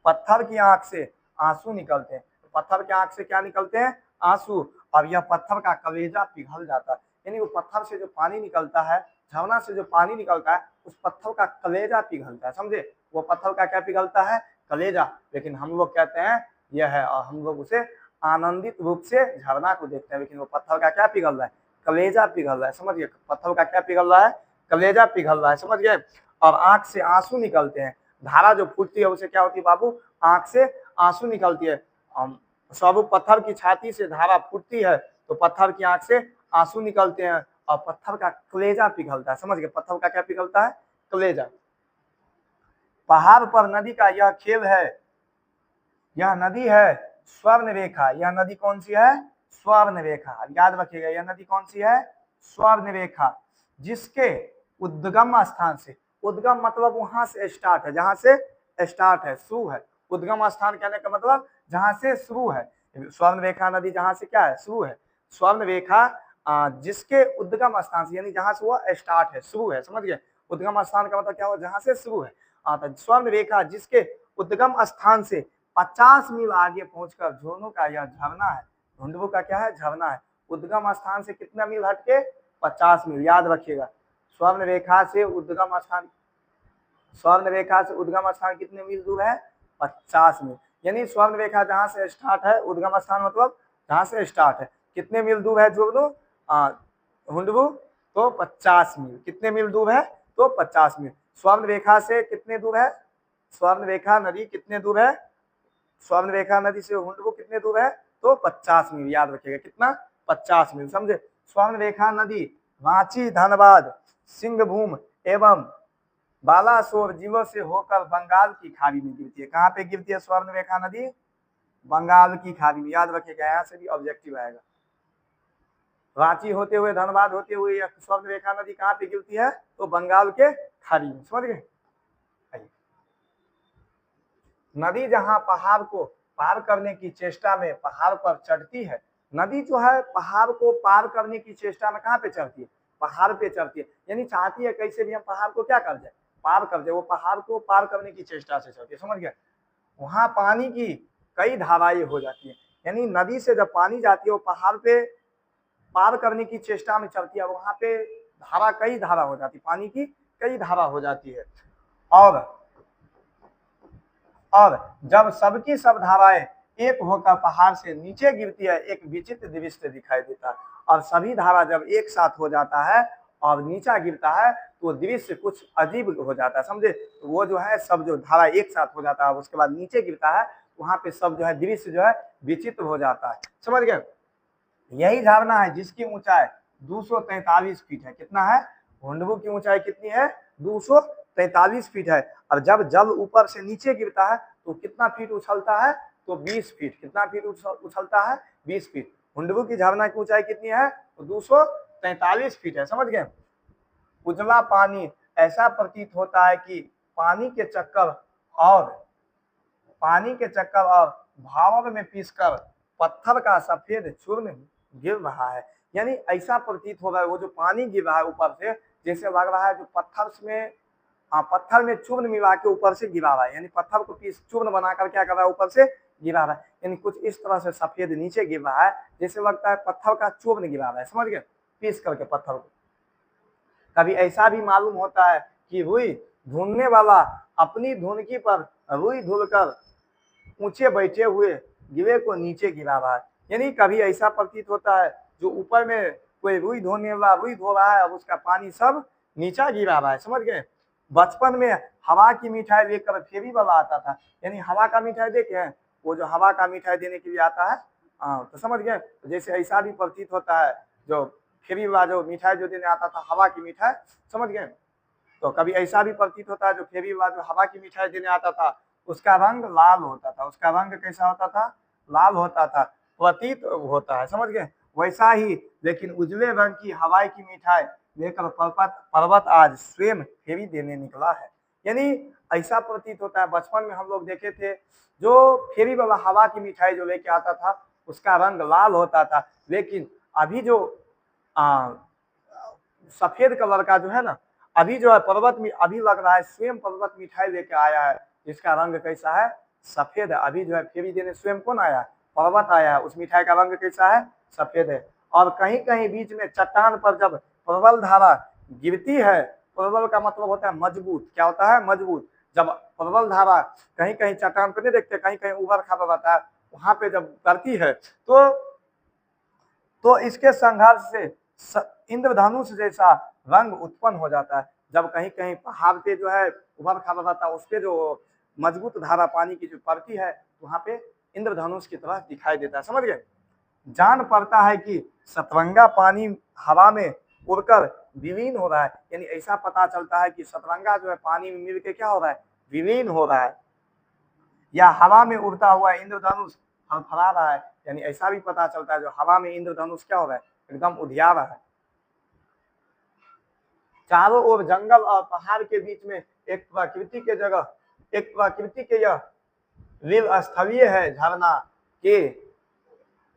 पत्थर की आंख से आंसू निकलते हैं। पत्थर की आंख से क्या निकलते हैं, आंसू। और यह पत्थर का कलेजा पिघल जाता है। यानी वो पत्थर से जो पानी निकलता है, झरना से जो पानी निकलता है, उस पत्थर का कलेजा पिघलता है, समझे। वो पत्थर का क्या पिघलता है, कलेजा। लेकिन हम लोग कहते हैं यह है, और हम लोग उसे आनंदित रूप से झरना को देखते हैं, लेकिन वो पत्थर का क्या पिघल रहा है, कलेजा पिघल रहा है, समझ गए। पत्थर का क्या पिघल रहा है, कलेजा पिघल रहा है, समझ गए। और आंख से आंसू निकलते हैं। धारा जो फूटती है उसे क्या होती है बाबू, आंख से आंसू निकलती है। स्वरूप पत्थर की छाती से धारा फूटती है तो पत्थर की आंख से आंसू निकलते हैं और पत्थर का कलेजा पिघलता है, समझ गए। पत्थर का क्या पिघलता है, कलेजा। पहाड़ पर नदी का यह खेल है, यह नदी है स्वर्ण रेखा। यह नदी कौन सी है, स्वर्ण रेखा। याद रखिएगा, यह नदी कौन सी है, स्वर्ण रेखा, जिसके उद्गम स्थान से, उद्गम मतलब वहां से स्टार्ट है, जहां से स्टार्ट है, शुरू है। उद्गम स्थान कहने का मतलब जहां से शुरू है। स्वर्ण रेखा नदी जहां से क्या है, शुरू है। स्वर्ण रेखा जिसके उद्गम स्थान से, यानी जहां से वह स्टार्ट है, शुरू है, समझ गए। उद्गम स्थान का मतलब क्या हुआ, जहां से शुरू है। तो स्वर्ण रेखा जिसके उद्गम स्थान से 50 मील आगे पहुंचकर झोनों का यह झरना है। ढूंढबू का क्या है, झरना है। उद्गम स्थान से कितना मील हटके, 50 मील। याद रखिएगा, स्वर्ण रेखा से उद्गम स्थान, स्वर्ण रेखा से उद्गम स्थान कितने मील दूर है, 50 मील। यानी स्वर्ण रेखा जहां से स्टार्ट है, उद्गम स्थान मतलब जहां से स्टार्ट है, कितने मील दूर है जोड़ो, ढूंढबू, तो 50 मील। कितने मील दूर है, तो 50 मील। स्वर्ण रेखा से कितने दूर है, स्वर्ण रेखा नदी कितने दूर है, स्वर्ण रेखा नदी से हुंडबू कितने दूर है, तो 50 मील। याद रखिएगा, कितना, 50 मील, समझे। स्वर्ण रेखा नदी रांची, धनबाद, सिंहभूम एवं बालासोर जिलों से होकर बंगाल की खाड़ी में गिरती है। कहाँ पे गिरती है स्वर्ण रेखा नदी, बंगाल की खाड़ी में। याद रखिएगा, यहाँ से भी ऑब्जेक्टिव आएगा। रांची होते हुए, धनबाद होते हुए यह स्वर्ण रेखा नदी कहाँ पे गिरती है, तो बंगाल के खाड़ी में, समझ गए। नदी जहां पहाड़ को पार करने की चेष्टा में पहाड़ पर चढ़ती है, नदी जो है पहाड़ को पार करने की चेष्टा में कहाँ पे चढ़ती है, पहाड़ पे चढ़ती है। यानी चाहती है कैसे भी हम पहाड़ को क्या कर जाए, पार कर जाए। वो पहाड़ को पार करने की चेष्टा से चढ़ती है, समझ गए। वहां पानी की कई धाराएं हो जाती है। यानी नदी से जब पानी जाती है वो पहाड़ पे पार करने की चेष्टा में चलती है, वहां पे धारा, कई धारा हो जाती है, पानी की कई धारा हो जाती है। और जब सबकी सब धाराएं एक होकर पहाड़ से नीचे गिरती है, एक विचित्र दृश्य दिखाई देता है। और सभी धारा जब एक साथ हो जाता है और नीचा गिरता है तो दृश्य कुछ अजीब हो जाता है, समझे। तो वो जो है सब जो धारा एक साथ हो जाता है, उसके बाद नीचे गिरता है, वहां पे सब जो है दृश्य जो है विचित्र हो जाता है, समझ गए। यही झरना है जिसकी ऊंचाई 243 फीट है। कितना है? हुंडबु की ऊंचाई कितनी है? 243 फीट है। और जब जल ऊपर से नीचे गिरता है तो कितना फीट उछलता है? तो 20 फीट। कितना फीट उछलता है? 20 फीट। हुंडबु की झरना की ऊंचाई कितनी है? तो 243 फीट है, समझ गए। उजला पानी ऐसा प्रतीत होता है कि पानी के चक्कर और भावर में पीसकर पत्थर का सफेद चूर्ण गिर रहा है। यानी ऐसा प्रतीत हो रहा है, वो जो पानी गिर रहा है ऊपर से, जैसे लग रहा है जो पत्थर में चूर्ण मिला के ऊपर से गिरा रहा है, यानी पत्थर को पीस चूर्ण बनाकर क्या कर रहा है, ऊपर से गिरा रहा है। यानी कुछ इस तरह से सफेद नीचे गिर रहा है, जैसे लगता है पत्थर का चूर्ण गिरा रहा है, समझ गए, पीस करके पत्थर को। कभी ऐसा भी मालूम होता है कि रुई ढूंढने वाला अपनी धुनकी पर रुई धुलकर ऊंचे बैठे हुए गिरे को नीचे गिरा रहा है। यानी कभी ऐसा प्रतीत होता है जो ऊपर में कोई रुई धोने वाला रुई धो रहा है और उसका पानी सब नीचा गिरा रहा है, समझ गए। बचपन में हवा की मिठाई लेकर फेरी वाला आता था, यानी हवा का मिठाई देखे, वो जो हवा का मिठाई देने के लिए आता है, तो समझ गए। जैसे ऐसा भी प्रतीत होता है जो फेरी वाला जो मिठाई जो देने आता था, हवा की मिठाई, समझ गए। तो कभी ऐसा भी प्रतीत होता है जो फेरी वाला जो हवा की मिठाई देने आता था, उसका रंग लाल होता था। उसका रंग कैसा होता था? लाल होता था, प्रतीत होता है, समझ गए। वैसा ही लेकिन उजले रंग की हवाई की मिठाई लेकर पर्वत आज स्वयं फेरी देने निकला है। यानी ऐसा प्रतीत होता है, बचपन में हम लोग देखे थे जो फेरी वाला हवा की मिठाई जो लेके आता था उसका रंग लाल होता था, लेकिन अभी जो सफेद कलर का जो है ना, अभी जो है पर्वत में अभी लग रहा है स्वयं पर्वत मिठाई लेके आया है, जिसका रंग कैसा है? सफेद है। अभी जो है फेरी देने स्वयं कौन आया है? पर्वत आया है। उस मिठाई का रंग कैसा है? सफेद है। और कहीं कहीं बीच में चट्टान पर जब प्रबल धारा गिरती है, प्रबल का मतलब होता है मजबूत। क्या होता है? मजबूत। जब प्रबल धारा कहीं कहीं चट्टान पर नहीं देखते, कहीं कहीं उबर खाबा रहता है, वहां पे जब करती है तो इसके संघर्ष से इंद्रधनुष जैसा रंग उत्पन्न हो जाता है। जब कहीं कहीं पहाड़ पे जो है उभर खाबा रहता है, उस पे जो मजबूत धारा पानी की जो पड़ती है, वहां पे इंद्रधनुष की तरह दिखाई देता है, समझ गए। जान पड़ता है कि सतरंगा पानी हवा में उड़कर विलीन हो रहा है। यानी ऐसा पता चलता है कि सतरंगा जो है पानी में मिल के क्या हो रहा है? विलीन हो रहा है। या हवा में उड़ता हुआ इंद्रधनुष फड़फड़ा रहा है, यानी ऐसा भी पता चलता है जो हवा में इंद्रधनुष क्या हो रहा है? एकदम उधिया रहा है। चारों ओर जंगल और पहाड़ के बीच में एक प्रकृति के यह लील स्थलीय है। झरना के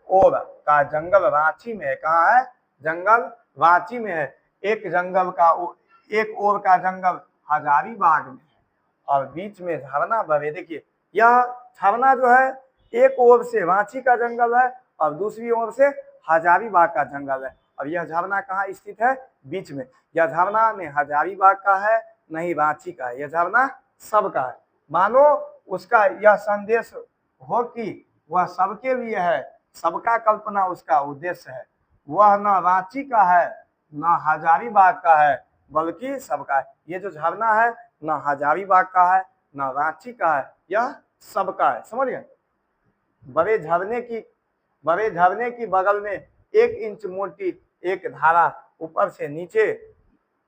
ओर का जंगल रांची में है। कहाँ है? जंगल रांची में है। एक ओर का जंगल हजारीबाग में है और बीच में झरना बहे। देखिए यह झरना जो है एक ओर से रांची का जंगल है और दूसरी ओर से हजारीबाग का जंगल है, और यह झरना कहाँ स्थित है? बीच में। यह झरना न हजारीबाग का है न ही रांची का है, यह झरना सबका है। मानो उसका यह संदेश हो कि वह सबके लिए है, सबका कल्पना उसका उद्देश्य है। वह न रांची का है न हजारीबाग का है, बल्कि सबका है। ये जो झरना है न हजारीबाग का है न रांची का है, यह सबका है, समझ गए। बड़े झरने की बगल में 1 इंच मोटी एक धारा ऊपर से नीचे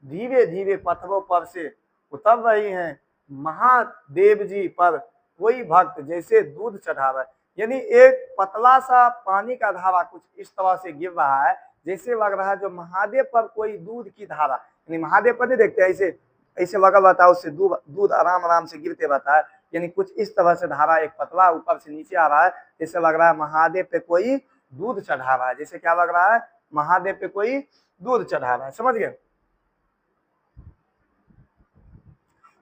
धीरे धीरे पत्थरों पर से उतर रही है। महादेव जी पर कोई भक्त जैसे दूध चढ़ा रहा है। यानी एक पतला सा पानी का धारा कुछ इस तरह से गिर रहा है, जैसे लग रहा है जो महादेव पर कोई दूध की धारा, यानी महादेव पर नहीं देखते ऐसे ऐसे लगा रहता है, उससे दूध आराम आराम से गिरते रहता है। यानी कुछ इस तरह से धारा एक पतला ऊपर से नीचे आ रहा है, जैसे लग रहा है महादेव पे कोई दूध चढ़ा रहा है। जैसे क्या लग रहा है? महादेव पे कोई दूध चढ़ा रहा है, समझ गए।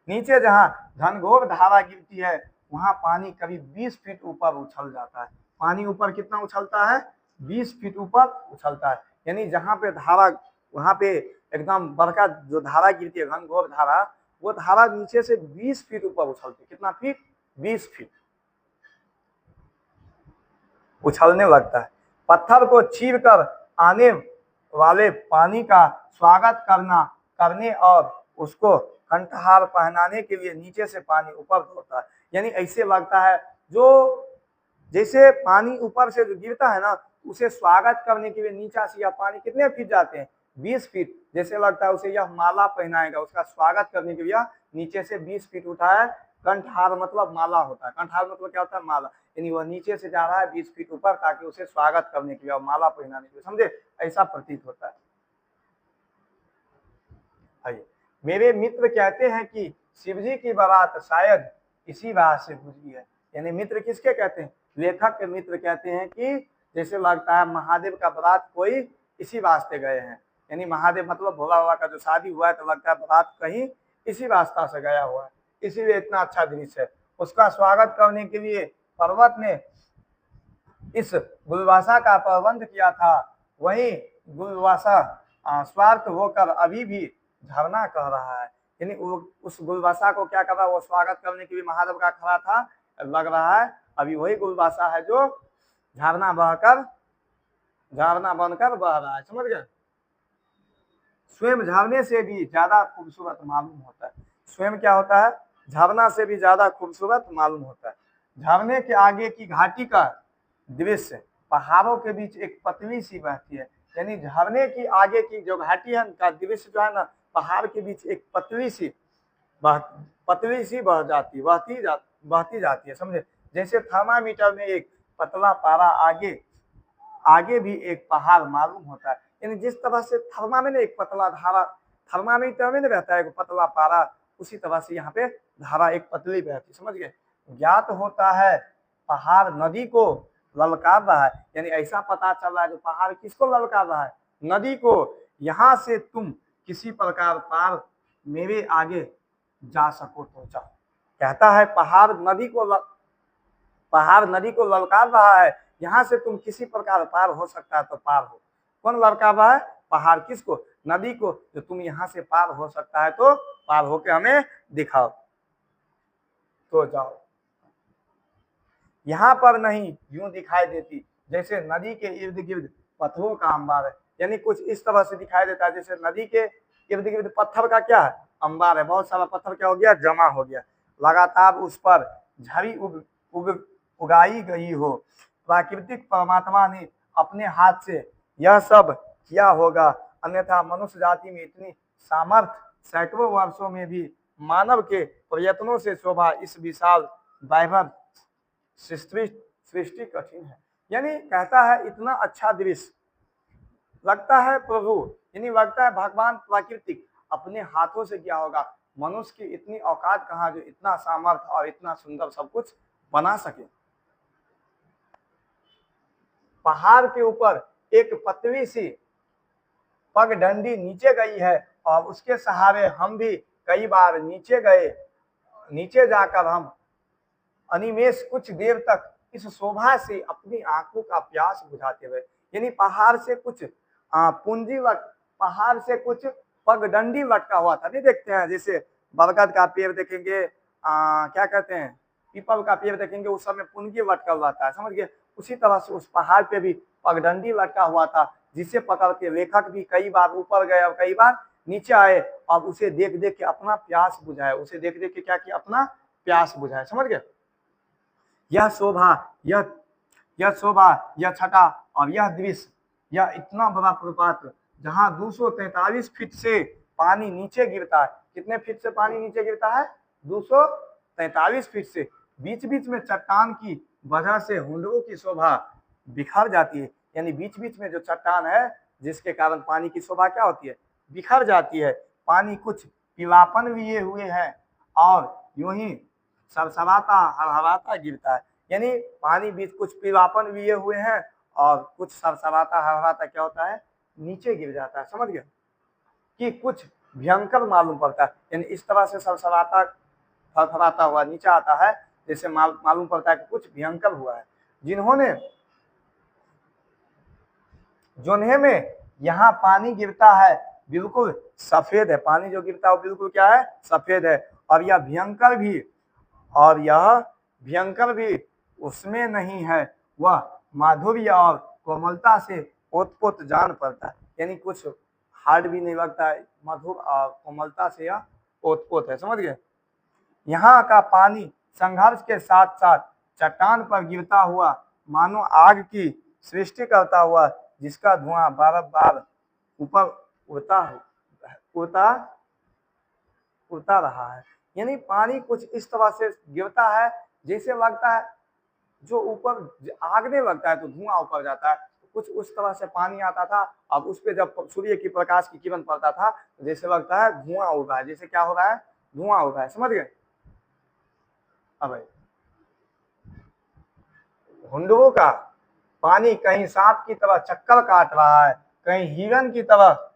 नीचे जहां घनघोर धारा गिरती है वहां पानी करीब 20 फीट ऊपर उछल जाता है। पानी ऊपर कितना उछलता है? 20 फीट ऊपर उछलता है। यानी जहां पे धारा, वहां पे एकदम बड़का जो धारा गिरती है, घनघोर धारा, वो धारा नीचे से 20 फीट ऊपर उछलती है। कितना फीट? 20 फीट उछलने लगता है। पत्थर को चीर कर आने वाले पानी का स्वागत करने और उसको कंठहार पहनाने के लिए नीचे से पानी ऊपर होता है। यानी ऐसे लगता है जो जैसे पानी ऊपर से जो गिरता है ना, उसे स्वागत करने के लिए नीचा से यह पानी कितने फीट जाते हैं, 20 फीट। जैसे लगता है उसे यह माला पहनाएगा, उसका स्वागत करने के लिए नीचे से 20 फीट उठा है। कंठहार मतलब माला होता है, कंठहार मतलब क्या होता है, माला। यानी वह नीचे से जा रहा है 20 फीट ऊपर, ताकि उसे स्वागत करने के लिए और माला पहनाने के लिए, समझे, ऐसा प्रतीत होता है। आइए, मेरे मित्र कहते हैं कि शिवजी की बारात शायद इसी राह से गुजरी है। यानी मित्र किसके कहते हैं, लेखक के मित्र कहते हैं कि जैसे लगता है महादेव का बारात कोई इसी रास्ते गए हैं। यानी महादेव मतलब भोला बाबा का जो शादी हुआ है, तो लगता है बारात कहीं इसी रास्ता से गया हुआ है, इसीलिए इतना अच्छा दृश्य है। उसका स्वागत करने के लिए पर्वत ने इस गुलवासा का प्रबंध किया था। वही गुलवासा स्वार्थ होकर अभी भी झरना कह रहा है। यानी उस गुलवासा को क्या कर रहा है, वो स्वागत करने के लिए महादेव का खड़ा था, लग रहा है अभी वही गुलवासा है जो झरना बनकर बह रहा है, समझ गए। स्वयं झरने से भी ज्यादा खूबसूरत मालूम होता है। स्वयं क्या होता है, झरना से भी ज्यादा खूबसूरत मालूम होता है। झरने के आगे की घाटी का दृश्य पहाड़ों के बीच एक पतली सी बहती है। यानी झरने की आगे की जो घाटी है का दृश्य जो है ना, पहाड़ के बीच एक पतली सी बहती जाती है, समझे। जैसे थर्मामीटर में एक पतला पारा आगे भी एक पहाड़ मालूम होता है। यानी जिस तरह से थर्मा में एक पतला धारा, थर्मामीटर में रहता है एक पतला पारा, उसी तरह से यहाँ पे धारा एक पतली बहती, समझ गए। ज्ञात होता है पहाड़ नदी को ललकार रहा है। यानी ऐसा पता चल रहा है जो पहाड़ किसको ललकार रहा है, नदी को। यहाँ से तुम किसी प्रकार पार मेरे आगे जा सको तो जाओ। कहता है पहाड़ नदी को ललकार रहा है, यहाँ से तुम किसी प्रकार पार हो सकता है तो पार हो। कौन ललकार रहा है, पहाड़ किसको, नदी को, जो तुम यहाँ से पार हो सकता है तो पार होके हमें दिखाओ तो जाओ। यहाँ पर नहीं यूं दिखाई देती जैसे नदी के इर्द गिर्द पत्थरों का अंबार है। यानी कुछ इस तरह से दिखाई देता है जैसे नदी के इर्द गिर्द पत्थर का क्या है, अंबार है। बहुत सारा पत्थर क्या हो गया, जमा हो गया, लगातार उस पर झड़ी उगाई गई हो। प्राकृतिक परमात्मा ने अपने हाथ से यह सब किया होगा, अन्यथा मनुष्य जाति में इतनी सामर्थ्य सैकड़ों वर्षों में भी मानव के प्रयत्नों से शोभा इस विशाल वैभव सृष्टि कठिन है। यानी कहता है इतना अच्छा दृश्य लगता है प्रभु, यानी लगता है भगवान प्राकृतिक अपने हाथों से किया होगा। मनुष्य की इतनी औकात कहाँ जो इतना सामर्थ्य और इतना सुंदर सब कुछ बना सके। पहाड़ के ऊपर एक पतली सी पगडंडी नीचे गई है और उसके सहारे हम भी कई बार नीचे गए। नीचे जाकर हम अनिमेष कुछ देर तक इस शोभा से अपनी आंखों का प्यास बुझाते हुए। यानी पहाड़ से कुछ पहाड़ से कुछ पगडंडी लटका हुआ था, नहीं देखते हैं जैसे बरगद का पेड़ देखेंगे, क्या कहते हैं, पीपल का पेड़ देखेंगे, उस समय पुंजी लटका हुआ था, समझ गए। उसी तरह से उस पहाड़ पे भी पगडंडी लटका हुआ था, जिसे पकड़ के लेखक भी कई बार ऊपर गए और कई बार नीचे आए और उसे देख देख के अपना प्यास बुझाए, उसे देख देख के क्या किया, अपना प्यास बुझाए, समझ गए। यह शोभा, यह छटा और यह दृश्य, यह इतना बड़ा प्रपात जहां 243 फीट से पानी नीचे गिरता है। कितने फीट से पानी नीचे गिरता है, 243 फीट से। बीच बीच में चट्टान की वजह से हुंडरों की शोभा बिखर जाती है। यानी बीच बीच में जो चट्टान है जिसके कारण पानी की शोभा क्या होती है, बिखर जाती है। पानी कुछ पीलापन लिए हुए है और यूं ही सरसराता हरहराता गिरता है। यानी पानी बीच कुछ पीलापन लिए हुए हैं और कुछ सरसराता हरहराता क्या होता है, नीचे गिर जाता है, समझ गए। कि कुछ भयंकर मालूम पड़ता है, यानी इस तरह से सरसराता हरहराता हुआ नीचे आता है, जैसे मालूम पड़ता है कि कुछ भयंकर हुआ है। जोन्हे में यहाँ पानी गिरता है बिल्कुल सफेद है। पानी जो गिरता है वो बिल्कुल क्या है, सफेद है। और यह भयंकर भी उसमें नहीं है, वह माधुर्य और कोमलता से ओतप्रोत जान पड़ता है। यानी कुछ हार्ड भी नहीं लगता है, मधुर और कोमलता से यह ओतप्रोत है। समझ गए। यहाँ का पानी संघर्ष के साथ साथ चट्टान पर गिरता हुआ मानो आग की सृष्टि करता हुआ, जिसका धुआं बार बार ऊपर उड़ता उड़ता उड़ता रहा है। यानी पानी कुछ इस तरह से गिरता है जैसे लगता है जो ऊपर आग नहीं लगता है तो धुआं ऊपर जाता है, तो कुछ उस तरह से पानी आता था। अब उस पे जब सूर्य की प्रकाश की किरण पड़ता था तो जैसे लगता है धुआं उड़ रहा है, जैसे क्या हो रहा है, धुआं उड़ रहा है। समझ गए। अब हुंडुओं का पानी कहीं सांप की तरह चक्कर काट रहा है, कहीं हिरन की तरह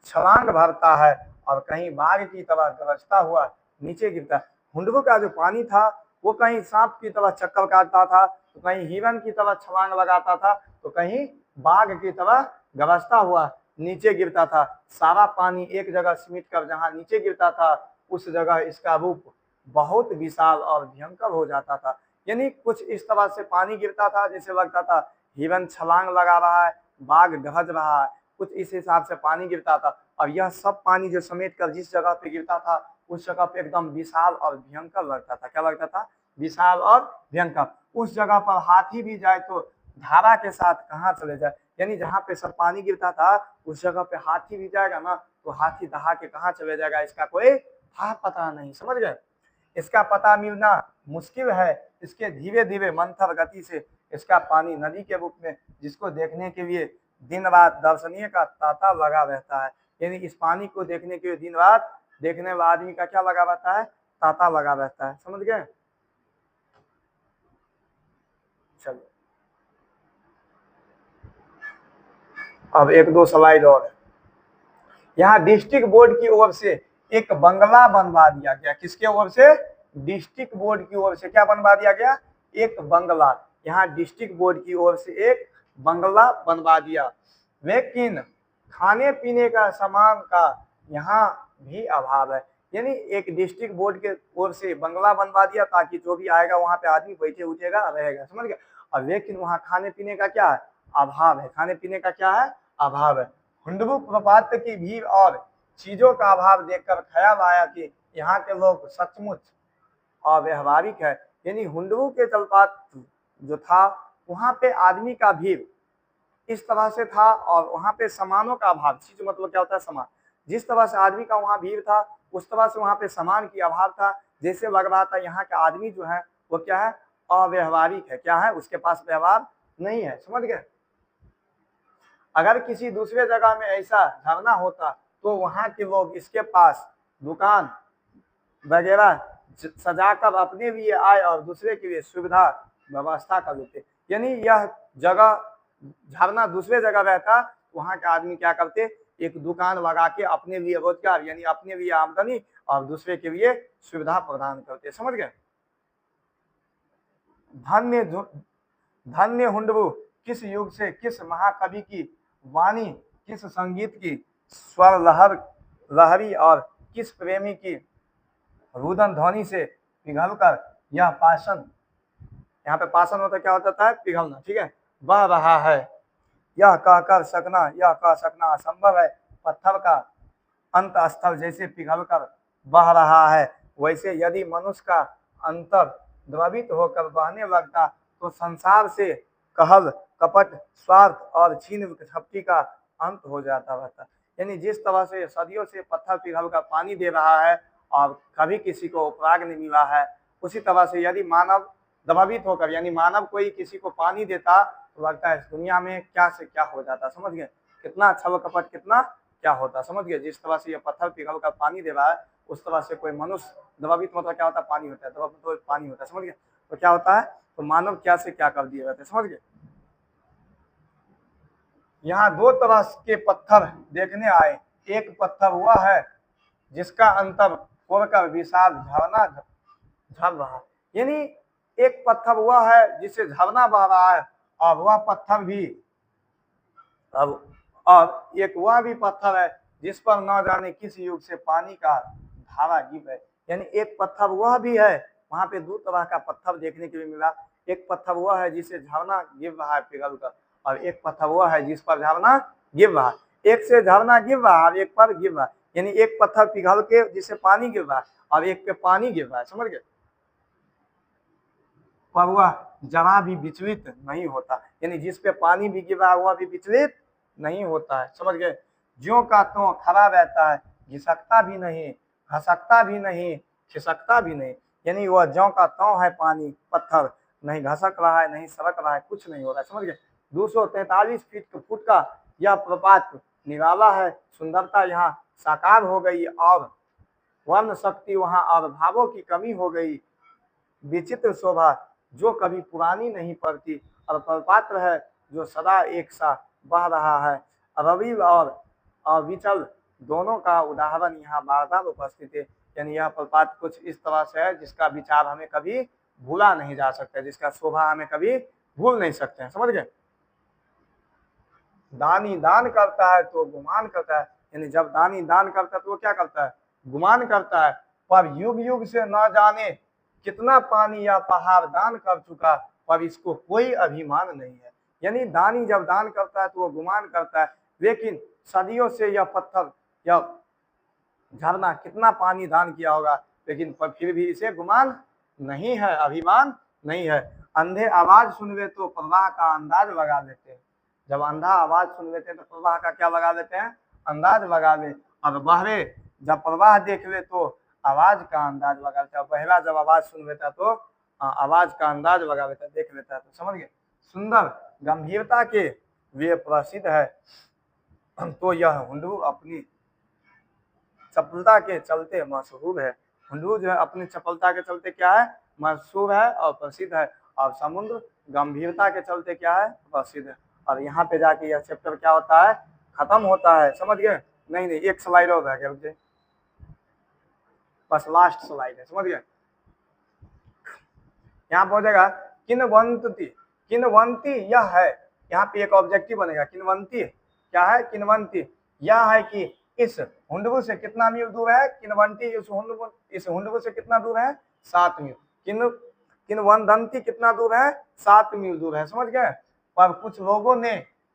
छलांग भरता है और कहीं बाघ की तरह गरजता हुआ नीचे गिरता है। हुंडुओं का जो पानी था वो कहीं सांप की तरह चक्कर काटता था, तो कहीं हिरन की तरह छलांग लगाता था, तो कहीं बाघ की तरह गरजता हुआ नीचे गिरता था। सारा पानी एक जगह सिमट कर जहां नीचे गिरता था उस जगह इसका रूप बहुत विशाल और भयंकर हो जाता था। यानी कुछ इस तरह से पानी गिरता था जैसे लगता था हिरन छलांग लगा रहा है, बाघ गरज रहा है, कुछ इस हिसाब से पानी गिरता था। और यह सब पानी जो समेट कर जिस जगह पे गिरता था उस जगह पे एकदम विशाल और भयंकर लगता था। क्या लगता था, विशाल और भयंकर। उस जगह पर हाथी भी जाए तो धारा के साथ कहाँ चले जाए, यानी जहाँ पे सब पानी गिरता था उस जगह पे हाथी भी जाएगा ना तो हाथी दहा के कहाँ चले जाएगा, इसका कोई था पता नहीं। समझ गए। इसका पता मिलना मुश्किल है। इसके धीरे धीरे मंथर गति से इसका पानी नदी के रूप में, जिसको देखने के लिए दिन रात दर्शनीय का तांता लगा रहता है। यानी इस पानी को देखने के लिए दिन रात देखने वाला आदमी का क्या लगा रहता है, तांता लगा रहता है। समझ गए। चलो अब एक दो स्लाइड और है। यहाँ डिस्ट्रिक्ट बोर्ड की ओर से एक बंगला बनवा दिया गया। किसके ओर से, डिस्ट्रिक्ट बोर्ड की ओर से क्या बनवा दिया गया, एक बंगला। यहाँ डिस्ट्रिक्ट बोर्ड की ओर से एक बंगला बनवा दिया, लेकिन खाने पीने का सामान का यहाँ भी अभाव है। यानी एक डिस्ट्रिक्ट बोर्ड के ओर से बंगला बनवा दिया ताकि जो भी आएगा वहां पे आदमी बैठे उठेगा रहेगा। समझ गया। और लेकिन वहाँ खाने पीने का क्या है, अभाव है। खाने पीने का क्या है, अभाव है। हुंडरू प्रपात की भीड़ और चीजों का अभाव देखकर ख्याल आया कि यहाँ के लोग सचमुच अव्यवहारिक है। यानी हुंडरू के जलपात जो था वहां पे आदमी का भीड़ इस तरह से था और वहां पे सामानों का अभाव। चीज मतलब क्या होता है, सामान। जिस तरह से आदमी का वहां भीड़ था उस तरह से वहां पे सामान की अभाव था। जैसे लग रहा था यहाँ का आदमी जो है वो क्या है, अव्यवहारिक है। क्या है, उसके पास व्यवहार नहीं है। समझ गए। अगर किसी दूसरे जगह में ऐसा झरना होता तो वहां के लोग इसके पास दुकान वगैरह सजाकर अपने लिए आए और दूसरे के लिए सुविधा व्यवस्था कर देते। यानी यह जगह झरना दूसरे जगह रहता, वहां के आदमी क्या करते, एक दुकान लगा के अपने लिए रोजगार यानी अपने लिए आमदनी और दूसरे के लिए सुविधा प्रदान करते। समझ गए। धन्य धन्य हुंडरू, किस युग से किस महाकवि की वाणी, किस संगीत की स्वर लहरी और किस प्रेमी की रुदन ध्वनि से पिघलकर यह पाषण, यहाँ पे पाषण होता क्या होता है, पिघलना। ठीक है, बह रहा है। यह कह सकना असंभव है। पत्थर का अंत स्थल जैसे पिघलकर बह रहा है, वैसे यदि मनुष्य का अंतर द्रवित होकर बहने लगता तो संसार से कहल कपट स्वार्थ और छीन झपटी का अंत हो जाता रहता। यानी जिस तरह से सदियों से पत्थर पिघलकर पानी दे रहा है और कभी किसी को उपराग नहीं मिला है, उसी तरह से यदि मानव द्रवित होकर यानी मानव कोई किसी को पानी देता तो लगता है इस दुनिया में क्या से क्या हो जाता। समझ गए, कितना छल कपट कितना क्या होता। समझ गए। जिस तरह से ये पत्थर पिघल कर पानी दे रहा है उस तरह से कोई मनुष्य द्रवित मतलब क्या होता है, पानी होता है। द्रवित तो पानी होता है। समझ गए। तो क्या होता है, तो मानव क्या से क्या कर दिए रहते। समझ गए। यहाँ दो तरह के पत्थर देखने आए। एक पत्थर हुआ है जिसका अंतर खोलकर विशाल झरना झर रहा, यानी एक पत्थर हुआ है जिससे झरना बह रहा है और वह पत्थर भी अब, और एक वह भी पत्थर है जिस पर न जाने किस युग से पानी का धारा गिर है। यानी एक पत्थर वह भी है, वहां पे दो तरह का पत्थर देखने के लिए मिला। एक पत्थर वह है जिसे झरना गिर रहा है पिघल कर, और एक पत्थर वह है जिस पर झरना गिर रहा है। एक से झरना गिर रहा और एक पर गिर रहा, यानी एक पत्थर पिघल के जिससे पानी गिर रहा है और एक पे पानी गिर रहा है, समझ गए। पर वह जरा भी विचलित नहीं होता, यानी जिस पे पानी भी गिर रहा है वह भी विचलित नहीं होता है, समझ गए। ज्यों का त्यों खड़ा रहता है, घिसकता भी नहीं, घसकता भी नहीं, खिसकता भी नहीं, यानी वह ज्यों का त्यों है, पानी पत्थर नहीं घसक रहा है, नहीं सरक रहा है, कुछ नहीं हो रहा है, समझ गए। 243 फुट का यह प्रपात निराला है, सुंदरता यहाँ साकार हो गई और वर्ण शक्ति वहां और भावों की कमी हो गई। विचित्र शोभा जो कभी पुरानी नहीं पड़ती और प्रपात्र है जो सदा एक सा बह रहा है। रवि और अविचल दोनों का उदाहरण यहाँ बार-बार उपस्थित है, यानी यह प्रपात कुछ इस तरह से है जिसका विचार हमें कभी भूला नहीं जा सकता, जिसका शोभा हमें कभी भूल नहीं सकते हैं, समझ गए। दानी दान करता है तो गुमान करता है, यानी जब दानी दान करता है तो वो क्या करता है, गुमान करता है। पर युग युग से न जाने कितना पानी या पहाड़ दान कर चुका, पर इसको कोई अभिमान नहीं है। यानी दानी जब दान करता है तो वो गुमान करता है, लेकिन सदियों से यह पत्थर या झरना कितना पानी दान किया होगा, लेकिन पर फिर भी इसे गुमान नहीं है, अभिमान नहीं है। अंधे आवाज सुनवे तो प्रवाह का अंदाज लगा लेते हैं, जब अंधा आवाज सुन लेते हैं तो प्रवाह का क्या लगा लेते हैं, अंदाज लगा ले। और बहरे जब प्रवाह देख ले तो आवाज का अंदाज लगा लेता है, बहरा जब आवाज सुन लेता है तो आवाज का अंदाज लगा लेता है, देख लेता है, तो समझ गए। सुंदर गंभीरता के वे प्रसिद्ध है, तो यह हुंडू अपनी चपलता के चलते मशहूर है। हुंडू जो है अपनी चपलता के चलते क्या है, मशहूर है और प्रसिद्ध है। और समुद्र गंभीरता के चलते क्या है, प्रसिद्ध है। और यहाँ पे जाके यह चैप्टर क्या होता है, खत्म होता है, समझ गए। नहीं नहीं, एक स्लाइड और रह गया मुझे, बस लास्ट स्लाइड है, समझ गए। यहाँ पे हो जाएगा किन्वंती, किन्वंती यह है, यहाँ पे एक ऑब्जेक्टिव बनेगा। किन्वंती क्या है, किन्वंती यह है कि इस हुंडबु से कितना मील दूर है, किन्वंती इस हुंडबु से कितना दूर है, 7 मील। किन्वंती कितना दूर है, 7 मील दूर है, समझ गए। पर कुछ लोगों ने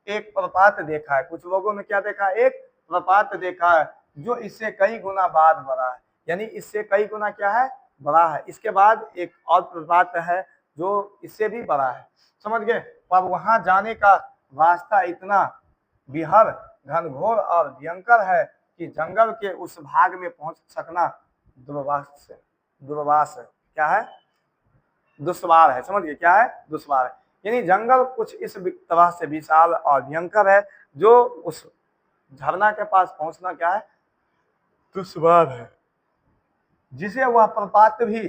एक प्रपात देखा है, कुछ लोगों ने क्या देखा, एक प्रपात देखा है जो इससे कई गुना बाद बड़ा है, यानी इससे कई गुना क्या है, बड़ा है। इसके बाद एक और प्रपात है जो इससे भी बड़ा है, समझ गए। पर वहां जाने का रास्ता इतना बिहर घनघोर और भयंकर है कि जंगल के उस भाग में पहुंच सकना दुर्वास है, क्या है, दुश्वार है, समझ गए, क्या है, दुश्वार है। यानी जंगल कुछ इस तरह से विशाल और भयंकर है जो उस झरना के पास पहुंचना क्या है, दुश्वार है, जिसे वह प्रपात भी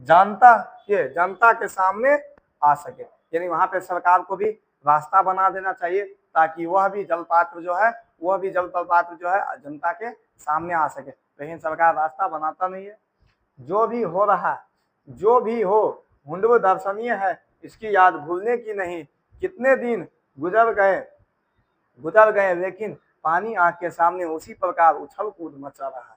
जनता के सामने आ सके। यानी वहां पे सरकार को भी रास्ता बना देना चाहिए ताकि वह भी जलपात्र जो है, वह भी जल प्रपात जो है जनता के सामने आ सके, लेकिन सरकार रास्ता बनाता नहीं है। जो भी हो रहा है, जो भी हो, हुंडबु दर्शनीय है, इसकी याद भूलने की नहीं। कितने दिन गुजर गए लेकिन पानी आंख के सामने उसी प्रकार उछल कूद मचा रहा है।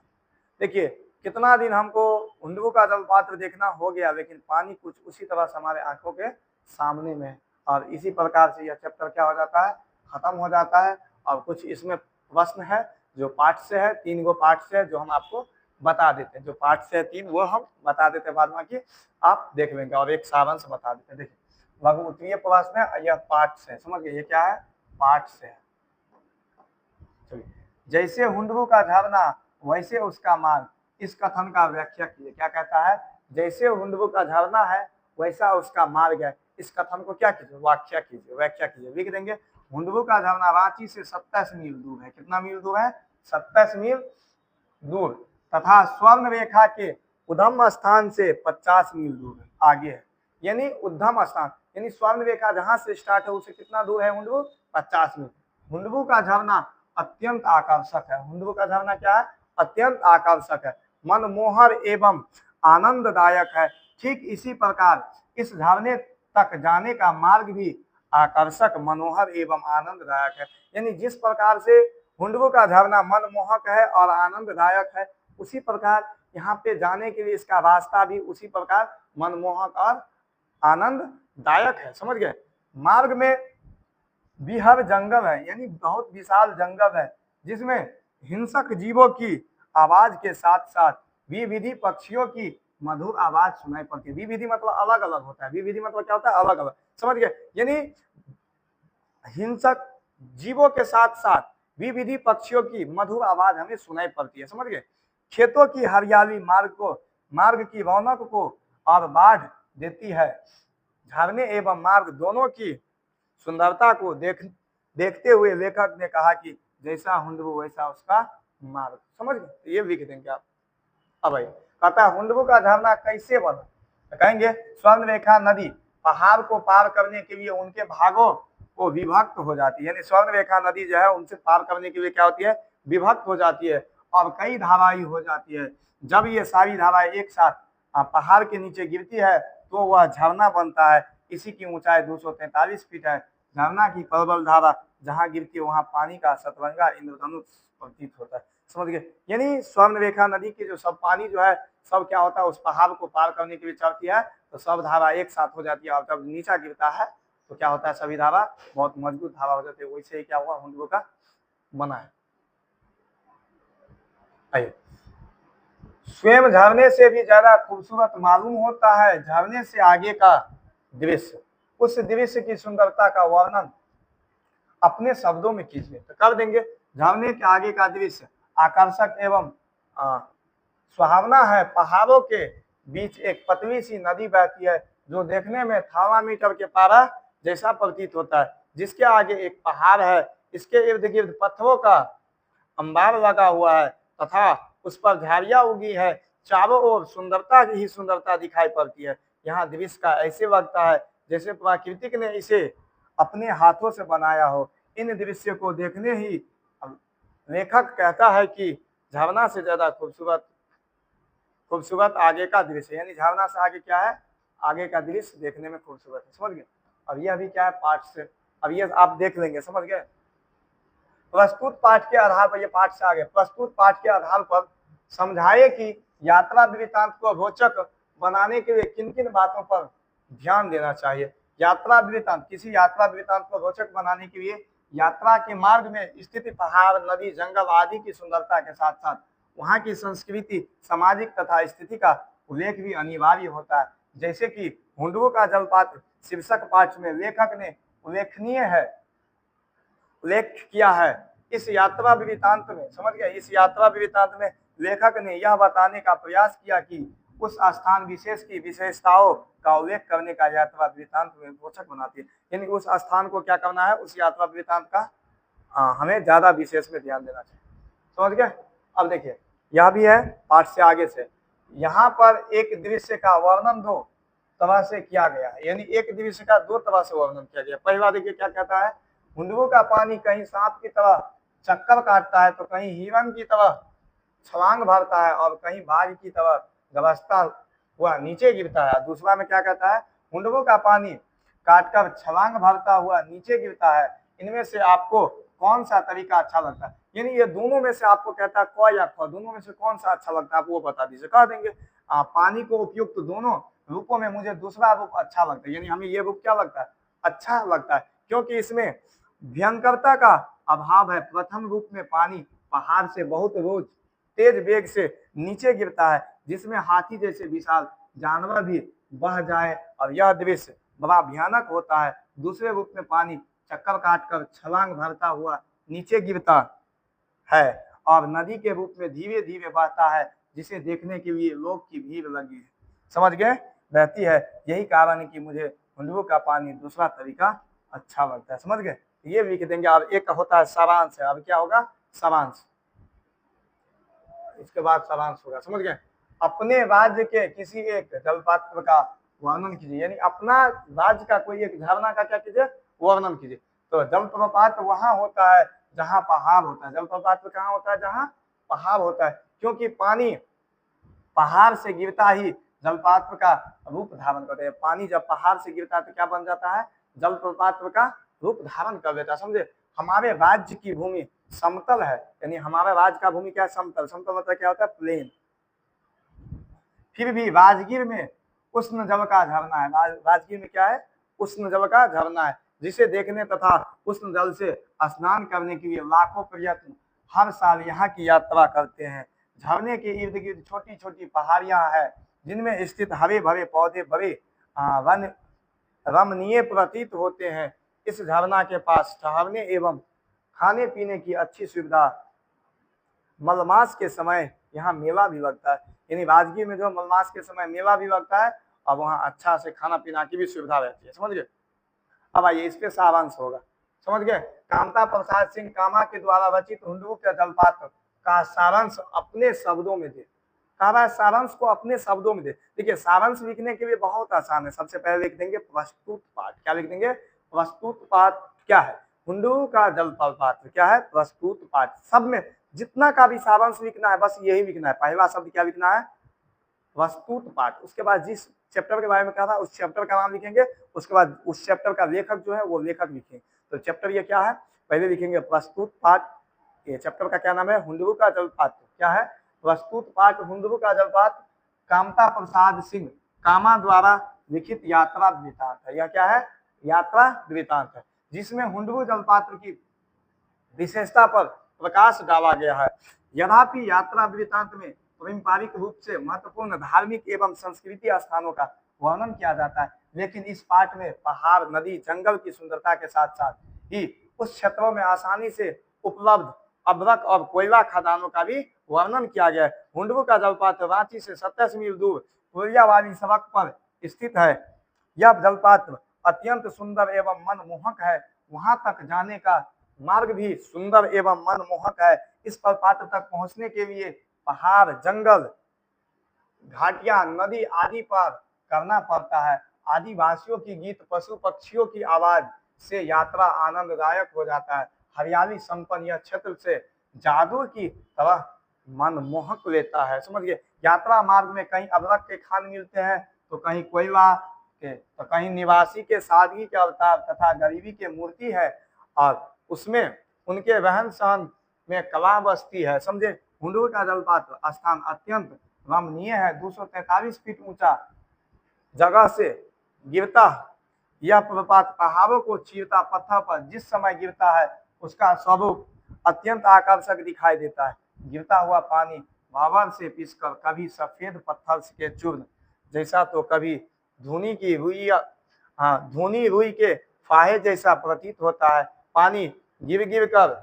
देखिए कितना दिन हमको हुंडबु का जलपात्र देखना हो गया, लेकिन पानी कुछ उसी तरह से हमारे आंखों के सामने में, और इसी प्रकार से यह चैप्टर क्या हो जाता है, खत्म हो जाता है। और कुछ इसमें प्रश्न है जो पार्ट से है, 3 गो पार्ट से है, जो हम आपको बता देते हैं। जो पार्ट से है 3 वो हम बता देते हैं, बाद में कि आप देख लेंगे, और एक सारांश बता देते हैं। देखिए लघु उत्तरीय प्रश्न है, यह पार्ट से है, समझ गए, ये क्या है, पार्ट से है। चलिए, जैसे हुंडबु का झरना वैसे उसका मार्ग, इस कथन का व्याख्या कीजिए। क्या कहता है, जैसे हुंडबु का झरना है वैसा उसका मार्ग है, इस कथन को क्या कीजिए, व्याख्या कीजिए, व्याख्या कीजिए। लिख देंगे, हुंडबु का झरना रांची से 27 मील दूर है, कितना मील दूर है, 27 मील दूर, तथा स्वर्ण रेखा के उद्गम स्थान से 50 मील दूर आगे है। यानी उद्गम स्थान यानी स्वर्ण रेखा जहां से स्टार्ट है उसे कितना दूर है हुंडबु, 50 मील। हुंडबु का झरना अत्यंत आकर्षक है, हुंडबु का झरना क्या है, अत्यंत आकर्षक है, मनमोहर एवं आनंददायक है। ठीक इसी प्रकार इस झरने तक जाने का मार्ग भी आकर्षक, मनोहर एवं आनंददायक है। यानी जिस प्रकार से हुंडबु का झरना मनमोहक है और आनंददायक है, उसी प्रकार यहाँ पे जाने के लिए इसका रास्ता भी उसी प्रकार मनमोहक और आनंददायक है, समझ गए। मार्ग में बिहार जंगल है, यानी बहुत विशाल जंगल है, जिसमें हिंसक जीवों की आवाज के साथ साथ विविधि पक्षियों की मधुर आवाज सुनाई पड़ती है। विविधि मतलब अलग अलग होता है, विविधि मतलब क्या होता है, अलग अलग, समझ गए। यानी हिंसक जीवों के साथ साथ विविधि पक्षियों की मधुर आवाज हमें सुनाई पड़ती है, समझ गए। खेतों की हरियाली मार्ग की रौनक को और बाढ़ देती है। झरने एवं मार्ग दोनों की सुंदरता को देखते हुए लेखक ने कहा कि जैसा हुंडरू वैसा उसका मार्ग, समझ गए। ये लिख देंगे आप। अब भाई कहता है हुंडरू का झरना कैसे बना, तो कहेंगे स्वर्ण रेखा नदी पहाड़ को पार करने के लिए उनके भागों को विभक्त हो जाती है। यानी स्वर्ण रेखा नदी जो है उनसे पार करने के लिए क्या होती है, विभक्त हो जाती है और कई धाराएं हो जाती है। जब ये सारी धाराएं एक साथ पहाड़ के नीचे गिरती है तो वह झरना बनता है। इसी की ऊंचाई 243 फीट है। झरना की प्रबल धारा जहां गिरती है वहां पानी का सतरंगा इंद्रधनुष प्रतीत होता है, समझ गए। यानी स्वर्ण रेखा नदी की जो सब पानी जो है सब क्या होता है, उस पहाड़ को पार करने के लिए चलती है तो सब धारा एक साथ हो जाती है और जब नीचा गिरता है तो क्या होता है, सभी धारा बहुत मजबूत धारा हो जाती है। वैसे ही क्या हुआ, हुंडरू का बना है। आइए, स्वयं झरने से भी ज्यादा खूबसूरत मालूम होता है झरने से आगे का दृश्य। उस दृश्य की सुंदरता का वर्णन अपने शब्दों में कीजिए, तो कर देंगे। झरने के आगे का दृश्य आकर्षक एवं सुहावना है। पहाड़ों के बीच एक पतली सी नदी बहती है जो देखने में थर्मामीटर के पारा जैसा प्रतीत होता है। जिसके आगे एक पहाड़ है, इसके इर्द गिर्द पत्थरों का अंबार लगा हुआ है तथा उस पर झाड़ियां उगी है। चारों ओर सुंदरता ही सुंदरता दिखाई पड़ती है। यहाँ दृश्य का ऐसे लगता है जैसे प्राकृतिक ने इसे अपने हाथों से बनाया हो। इन दृश्य को देखने ही लेखक कहता है कि झरना से ज्यादा खूबसूरत आगे का दृश्य, यानी झरना से आगे क्या है, आगे का दृश्य देखने में खूबसूरत है, समझ गए। अब ये अभी क्या है, पाठ से अब ये आप देख लेंगे, समझ गए। प्रस्तुत पाठ के आधार पर, ये पाठ से आगे, प्रस्तुत पाठ के आधार पर समझाए कि यात्रा वृत्तांत को रोचक बनाने के लिए किन किन बातों पर ध्यान देना चाहिए। यात्रा वृत्तांत, किसी यात्रा वृत्तांत को रोचक बनाने के लिए यात्रा के मार्ग में स्थित पहाड़, नदी, जंगल आदि की सुंदरता के साथ साथ वहाँ की संस्कृति, सामाजिक तथा स्थिति का उल्लेख भी अनिवार्य होता है। जैसे कि हुंडरू का जलपात शीर्षक पाठ में लेखक ने उल्लेखनीय है उल्लेख किया है। इस यात्रा वृत्तांत में, समझ गए, इस यात्रा वृत्तांत में लेखक ने यह बताने का प्रयास किया कि उस स्थान विशेष की विशेषताओं का उल्लेख करने का यात्रा वृत्तांत में रोचक बनाती है। यानी उस स्थान को क्या करना है, उस यात्रा वृत्तांत का हमें ज्यादा विशेष में ध्यान देना चाहिए, समझ गए। अब देखिए यह भी है पाठ से आगे से, यहाँ पर एक दृश्य का वर्णन दो तरह से किया गया है। यानी एक दृश्य का दो तरह से वर्णन किया गया। पहला देखिए क्या कहता है, हुंडरू का पानी कहीं सांप की तरह चक्कर काटता है तो कहीं हिरण की तरह छलांग भरता है और कहीं बाघ की तरह गरजता हुआ नीचे गिरता है। दूसरा में क्या कहता है, हुंडरू का पानी काटकर छलांग भरता हुआ नीचे गिरता है, इनमें से आपको कौन सा तरीका अच्छा लगता है। यानी ये दोनों में से आपको कहता है क या ख, दोनों में से कौन सा अच्छा लगता है आप वो बता दीजिए। कह देंगे पानी को उपयुक्त दोनों रूपों में मुझे दूसरा रूप अच्छा लगता है। यानी हमें ये रूप क्या लगता है, अच्छा लगता है, क्योंकि इसमें भयंकरता का अभाव है। प्रथम रूप में पानी पहाड़ से बहुत रोज तेज वेग से नीचे गिरता है, जिसमें हाथी जैसे विशाल जानवर भी बह जाए और यह दृश्य बड़ा भयानक होता है। दूसरे रूप में पानी चक्कर काटकर छलांग भरता हुआ नीचे गिरता है और नदी के रूप में धीरे धीरे बहता है, जिसे देखने के लिए लोग की भीड़ लगी है, समझ गए, बहती है। यही कारण है कि मुझे हुंडरू का पानी दूसरा तरीका अच्छा लगता है, समझ गए। ये लिख देंगे। अब एक होता है सारांश है, अब क्या होगा, सारांश, इसके बाद सारांश होगा, समझ गए। अपने राज्य के किसी एक जलपात्र का वर्णन कीजिए। यानी अपना राज्य का कोई एक झरना का क्या कीजिए, वर्णन कीजिए। तो जलप्रपात वहां होता है जहां पहाड़ होता है। जलप्रपात कहाँ होता है, जहां पहाड़ होता है, क्योंकि पानी पहाड़ से गिरता ही जलपात्र का रूप धारण करते हैं। पानी जब पहाड़ से गिरता है तो क्या बन जाता है, जलप्रपात का रूप धारण कर लेता है, समझे। हमारे राज्य की भूमि समतल है, यानी हमारा राज्य का भूमि क्या है, समतल। समतल मतलब क्या होता है, प्लेन। फिर भी राजगीर में उष्ण जल का झरना है। राजगीर में क्या है, उष्ण जल का झरना है। जिसे देखने तथा उष्ण जल से स्नान करने के लिए लाखों पर्यटक हर साल यहाँ की यात्रा करते हैं। झरने के इर्द गिर्द छोटी छोटी पहाड़ियां हैं जिनमें स्थित हरे भरे पौधे बड़े वन रमणीय प्रतीत होते हैं। इस झरना के पास ठहरने एवं खाने पीने की अच्छी सुविधा, मलमास के समय यहाँ मेला भी लगता है, यानी राजगीर में जो मलमास के समय मेला भी लगता है और वहाँ अच्छा से खाना पीना की भी सुविधा रहती है। समझ गए? अब आइए इस पे सारांश होगा। समझ गए? कामता प्रसाद सिंह कामा के द्वारा रचित हुंडरू के जलपात्र का सारांश अपने शब्दों में दे। कहा है सारांश को अपने शब्दों में दे। देखिए सारांश लिखने के लिए बहुत आसान है। सबसे पहले लिख देंगे प्रस्तुत पाठ। क्या लिख देंगे? प्रस्तुत पाठ क्या है? हुंडरू का जलपात्र क्या है? प्रस्तुत पाठ। सब में जितना का भी सारांश लिखना है बस यही लिखना है। पहला शब्द क्या लिखना है? प्रस्तुत पाठ। उसके बाद जिस चैप्टर के बारे में कहा था उस चैप्टर का नाम लिखेंगे, उसके बाद उस चैप्टर का लेखक जो है वो लेखक लिखेंगे। तो चैप्टर ये क्या है? पहले लिखेंगे प्रस्तुत पाठ। ये चैप्टर का क्या नाम है? हुंडरू का जलपात्र। क्या है? प्रस्तुत पाठ हुंडरू का जलपात्र कामता प्रसाद सिंह कामा द्वारा लिखित यात्रा वृत्तांत है। यह क्या है? यात्रा वृत्तांत है, जिसमें हुंडरू जलपात्र की विशेषता पर प्रकाश डाला गया है। यद्यपि यात्रा वृत्तांत में पारंपरिक रूप से महत्वपूर्ण धार्मिक एवं संस्कृति स्थानों का वर्णन किया जाता है, लेकिन इस पाठ में पहाड़, नदी, जंगल की सुंदरता के साथ साथ ही उस क्षेत्रों में आसानी से उपलब्ध अभ्रक और कोयला खदानों का भी वर्णन किया गया है। हुंडरू का जलपात्र रांची से 27 मील दूर पुलिया वाली सड़क पर स्थित है। यह जलपात्र अत्यंत सुंदर एवं मनमोहक है। वहां तक जाने का मार्ग भी सुंदर एवं मनमोहक है। इस जलपात्र तक पहुंचने के लिए पहाड़, जंगल, घाटियां, नदी आदि पार करना पड़ता है। आदिवासियों की गीत, पशु पक्षियों की आवाज से यात्रा आनंददायक हो जाता है। हरियाली संपन्न यह क्षेत्र से जादू की तरह मनमोहक लेता है। समझिए, यात्रा मार्ग में कहीं अदरक के खान मिलते हैं तो कहीं कोयला के, तो कहीं निवासी के सादगी के अवतार तथा गरीबी के मूर्ति है और उसमें उनके रहन सहन में कला बसती है। समझे? हुंडरू का जलपात्र स्थान अत्यंत रमणीय है। 243 फीट ऊंचा जगह से गिरता यह प्रपात पहाड़ों को चीरता पत्थर पर जिस समय गिरता है उसका स्वरूप अत्यंत आकर्षक दिखाई देता है। गिरता हुआ पानी बाबर से पीसकर कभी सफेद पत्थर के चूर्ण जैसा तो कभी धुनी रुई के फाहे जैसा प्रतीत होता है। पानी गिर गिर कर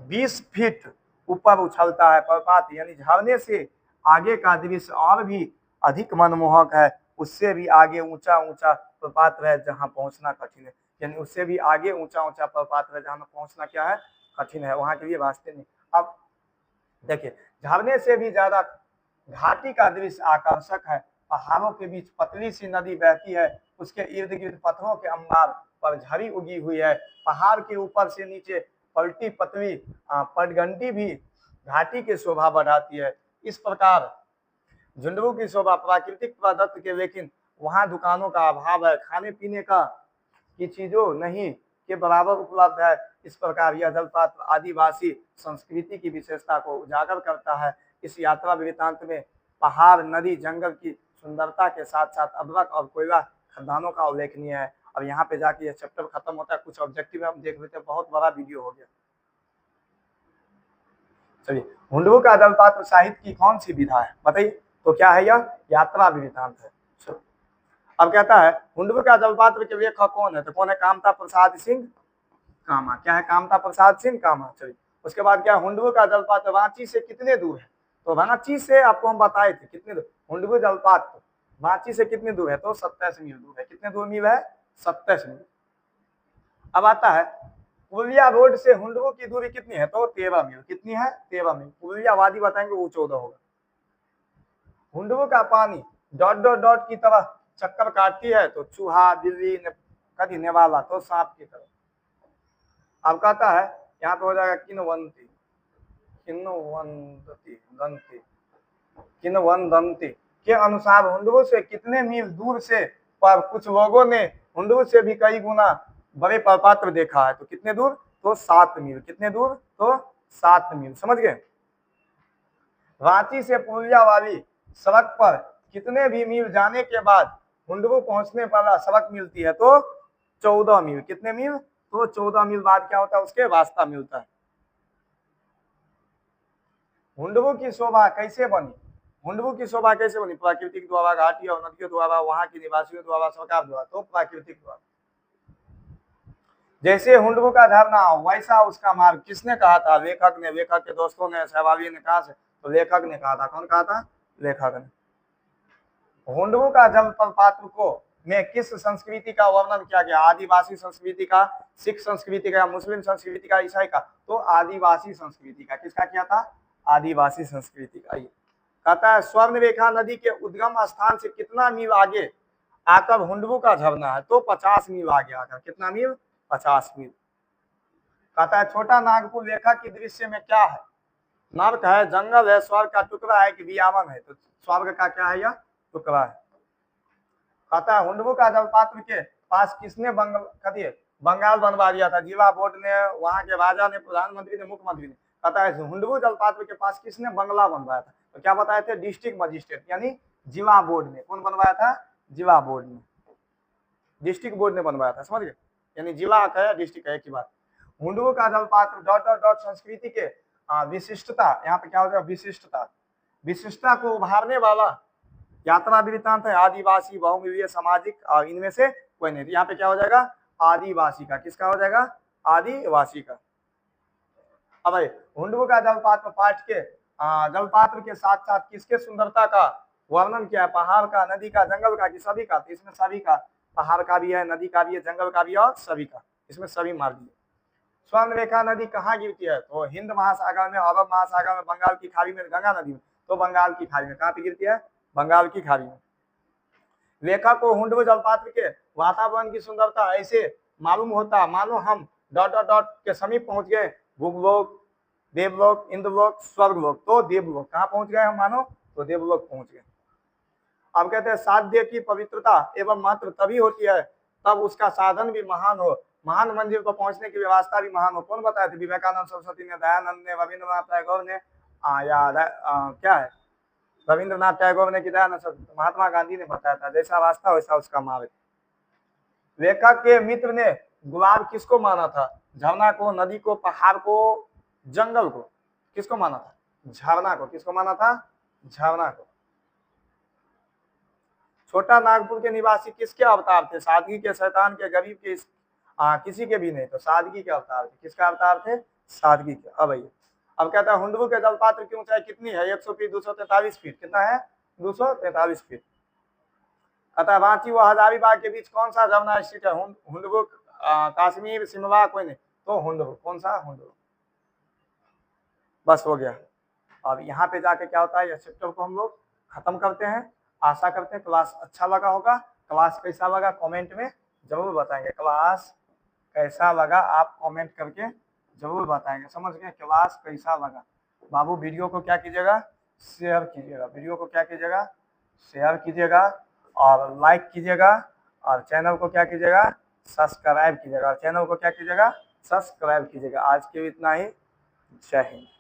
20 फीट ऊपर उछलता है। प्रपात यानी झरने से आगे का दृश्य और भी अधिक मनमोहक है। उससे भी आगे ऊंचा ऊंचा प्रपात है जहां पहुंचना कठिन है। यानी उससे भी आगे ऊंचा ऊंचा प्रपात है जहां पहुंचना क्या है? कठिन है। वहां के लिए रास्ते नहीं। अब देखिए, झरने से भी ज्यादा घाटी का दृश्य आकर्षक है। पहाड़ों के बीच पतली सी नदी बहती है। उसके इर्द गिर्द पत्थरों के अंबार पर झड़ी उगी हुई है। पहाड़ के ऊपर से नीचे पलटी पतली पटगंडी भी घाटी की शोभा बढ़ाती है। इस प्रकार झुंडरू की शोभा प्राकृतिक प्रदत्त के, लेकिन वहां दुकानों का अभाव है। खाने पीने का की चीजों नहीं के बराबर उपलब्ध है। इस प्रकार यह जलपात्र आदिवासी संस्कृति की विशेषता को उजागर करता है। इस यात्रा वृत्तांत में पहाड़, नदी, जंगल की सुंदरता के साथ साथ अभ्रक और कोयला खदानों का उल्लेखनीय है। अब यहाँ पे जाके यह चैप्टर खत्म होता है। कुछ ऑब्जेक्टिव हम देख लेते हैं। बहुत बड़ा वीडियो हो गया। चलिए, हुंडरू का जलपात्र साहित्य की कौन सी विधा है बताइए? तो क्या है? यह यात्रा वृत्तांत है। अब कहता है हुंडरू का जलपात्र के लेखक कौन है? तो कौन है? कामता प्रसाद सिंह कामा। क्या है? कामता प्रसाद सिंह कामा। चलिए, उसके बाद क्या? हुंडरू का जलपात्र रांची से कितने दूर है? तो रांची से आपको हम बताए थे कितने दूर हुंडरू जलपात्र रांची से कितने दूर है? तो 27 मील दूर है। कितने दूर मील है? 27 मील। अब आता है पुलिया रोड से हुंडरू की दूरी कितनी है? तो 13 मील। कितनी है? 13 मील। पुलिया वादी बताएंगे वो 14 होगा। हुंडरू का पानी डॉट डॉट डॉट की तरह चक्कर काटती है तो चूहा, बिल्ली, कभी नेवाला तो सांप की तरह। अब कहता है यहाँ पे हो जाएगा किन्वंती किन्वंदंती के अनुसार हुंडरू से कितने मील दूर से पर कुछ लोगों ने हुंडरू से भी कई गुना बड़े प्रपात्र देखा है। तो कितने दूर? तो 7 मील। कितने दूर? तो 7 मील। समझ गए? रांची से पुलिया वाली सड़क पर कितने भी मील जाने के बाद हुंडरू पहुंचने वाला सड़क मिलती है? तो 14 मील। कितने मील? तो 14 मील बाद क्या होता है, उसके रास्ता मिलता है। हुंडबु की शोभा कैसे बनी? हुंडबु की शोभा कैसे बनी? प्राकृतिक द्वारा, घाटी और नदियों द्वारा, वहां के निवासियों द्वारा, सरकार द्वारा। तो प्राकृतिक द्वारा। जैसे हुंडबु का झरना वैसा उसका मार्ग। किसने कहा था? लेखक ने। लेखक के दोस्तों ने, सहभागी ने कहा से? तो लेखक ने कहा था। कौन कहा था? लेखक ने। हुंडबु का जलप्रपात को में किस संस्कृति का वर्णन किया गया? आदिवासी संस्कृति का, सिख संस्कृति का, मुस्लिम संस्कृति का, ईसाई का? तो आदिवासी संस्कृति का। किसका किया था? आदिवासी संस्कृति का। कहता है स्वर्णरेखा नदी के उद्गम स्थान से कितना मील आगे आकर हुंडबु का झरना है? तो 50 मील आगे आकर। कितना मील? 50 मील। कहता है छोटा नागपुर लेखक की दृश्य में क्या है? नर्क है, जंगल है, स्वर्ग का टुकड़ा है कि वियावन है? तो स्वर्ग का क्या है? यह टुकड़ा है। कहता है हुंडबु का जलप्रपात के पास किसने बंगाल बनवा दिया था? जिला बोर्ड ने, वहां के राजा ने, प्रधानमंत्री ने, मुख्यमंत्री ने? कहता है हुंडबु जलप्रपात के पास किसने बंगला बनवाया था? तो क्या बताए थे? डिस्ट्रिक्ट मजिस्ट्रेट यानी जिला बोर्ड ने। कौन बनवाया था? जिला बोर्ड ने। डिस्ट्रिक्ट बोर्ड ने बनवाया था। समझ गए? यानी जिला है, डिस्ट्रिक्ट है, एक ही बात। हुंडबु का जलप्रपात डॉट डॉट डॉट संस्कृति के विशिष्टता, यहाँ पे क्या हो जाएगा? विशिष्टता। विशिष्टता को उभारने वाला यात्रा वृत्तांत है आदिवासी, बहुमिलीय, सामाजिक और इनमें से कोई नहीं। यहाँ पे क्या हो जाएगा? आदिवासी का। किसका हो जाएगा? आदिवासी का। अब हुंडबु का जलपात्र के साथ साथ किसके सुंदरता का वर्णन किया है? पहाड़ का, नदी का, जंगल का कि सभी का? तो इसमें सभी का। पहाड़ का भी है, नदी का भी है, जंगल का भी है और सभी का। इसमें सभी मार दिए। स्वर्णरेखा नदी कहाँ गिरती है? तो हिंद महासागर में, अरब महासागर में, बंगाल की खाड़ी में, गंगा नदी में? तो बंगाल की खाड़ी में। कहाँ पे गिरती है? बंगाल की खाड़ी में। लेखक को हुंडबु जलप्रपात के वातावरण की सुंदरता ऐसे मालूम होता मानो हम डॉट डॉट डॉट के समीप पहुंच गए। भूगलोक, देवलोक, इंद्रलोक, स्वर्गलोक। तो देवलोक। कहाँ पहुंच गए हम मानो? तो देवलोक पहुंच गए। अब कहते हैं साध्य की पवित्रता एवं महत्व तभी होती है तब उसका साधन भी महान हो। महान मंजिल को पहुंचने की व्यवस्था भी महान हो। कौन बताए थे? विवेकानंद, सरस्वती ने, दयानंद ने, रविंद्रनाथ टैगोर ने, क्या है, रविंद्रनाथ टैगोर ने, महात्मा गांधी ने बताया था। जैसा रास्ता वैसा उसका मार्ग। लेखक के मित्र ने गुलाब किसको माना था? झरना को, नदी को, पहाड़ को, जंगल को? किसको माना था? झरना को। किसको माना था? झरना को। छोटा नागपुर के निवासी किसके अवतार थे? सादगी के, शैतान के, गरीब के, किसी के भी नहीं। तो सादगी के अवतार थे। किसका अवतार थे? सादगी के। अब कहता है हुंडबु के जलपात्र की ऊंचाई कितनी है? 100 फीट, 243 फीट। कितना है? 243 फीट। कहता है रांची व हजारीबाग के बीच कौन सा झरना स्थित है? हुंडबु, कश्मीर, शिमला, कोई नहीं। तो हुंडबु। कौन सा? हुंडबु। बस हो गया। अब यहाँ पे जाके क्या होता है? यह चैप्टर को हम लोग खत्म करते हैं। आशा करते हैं क्लास अच्छा लगा होगा। क्लास कैसा लगा कमेंट में जरूर बताएंगे। क्लास कैसा लगा आप कमेंट करके जरूर बताएंगे। समझ गए? क्लास कैसा लगा। बाबू वीडियो को क्या कीजिएगा? शेयर कीजिएगा। वीडियो को क्या कीजिएगा? शेयर कीजिएगा और लाइक कीजिएगा और चैनल को क्या कीजिएगा? सब्सक्राइब कीजिएगा। चैनल को क्या कीजिएगा? सब्सक्राइब कीजिएगा। आज के इतना ही। जय हिंद।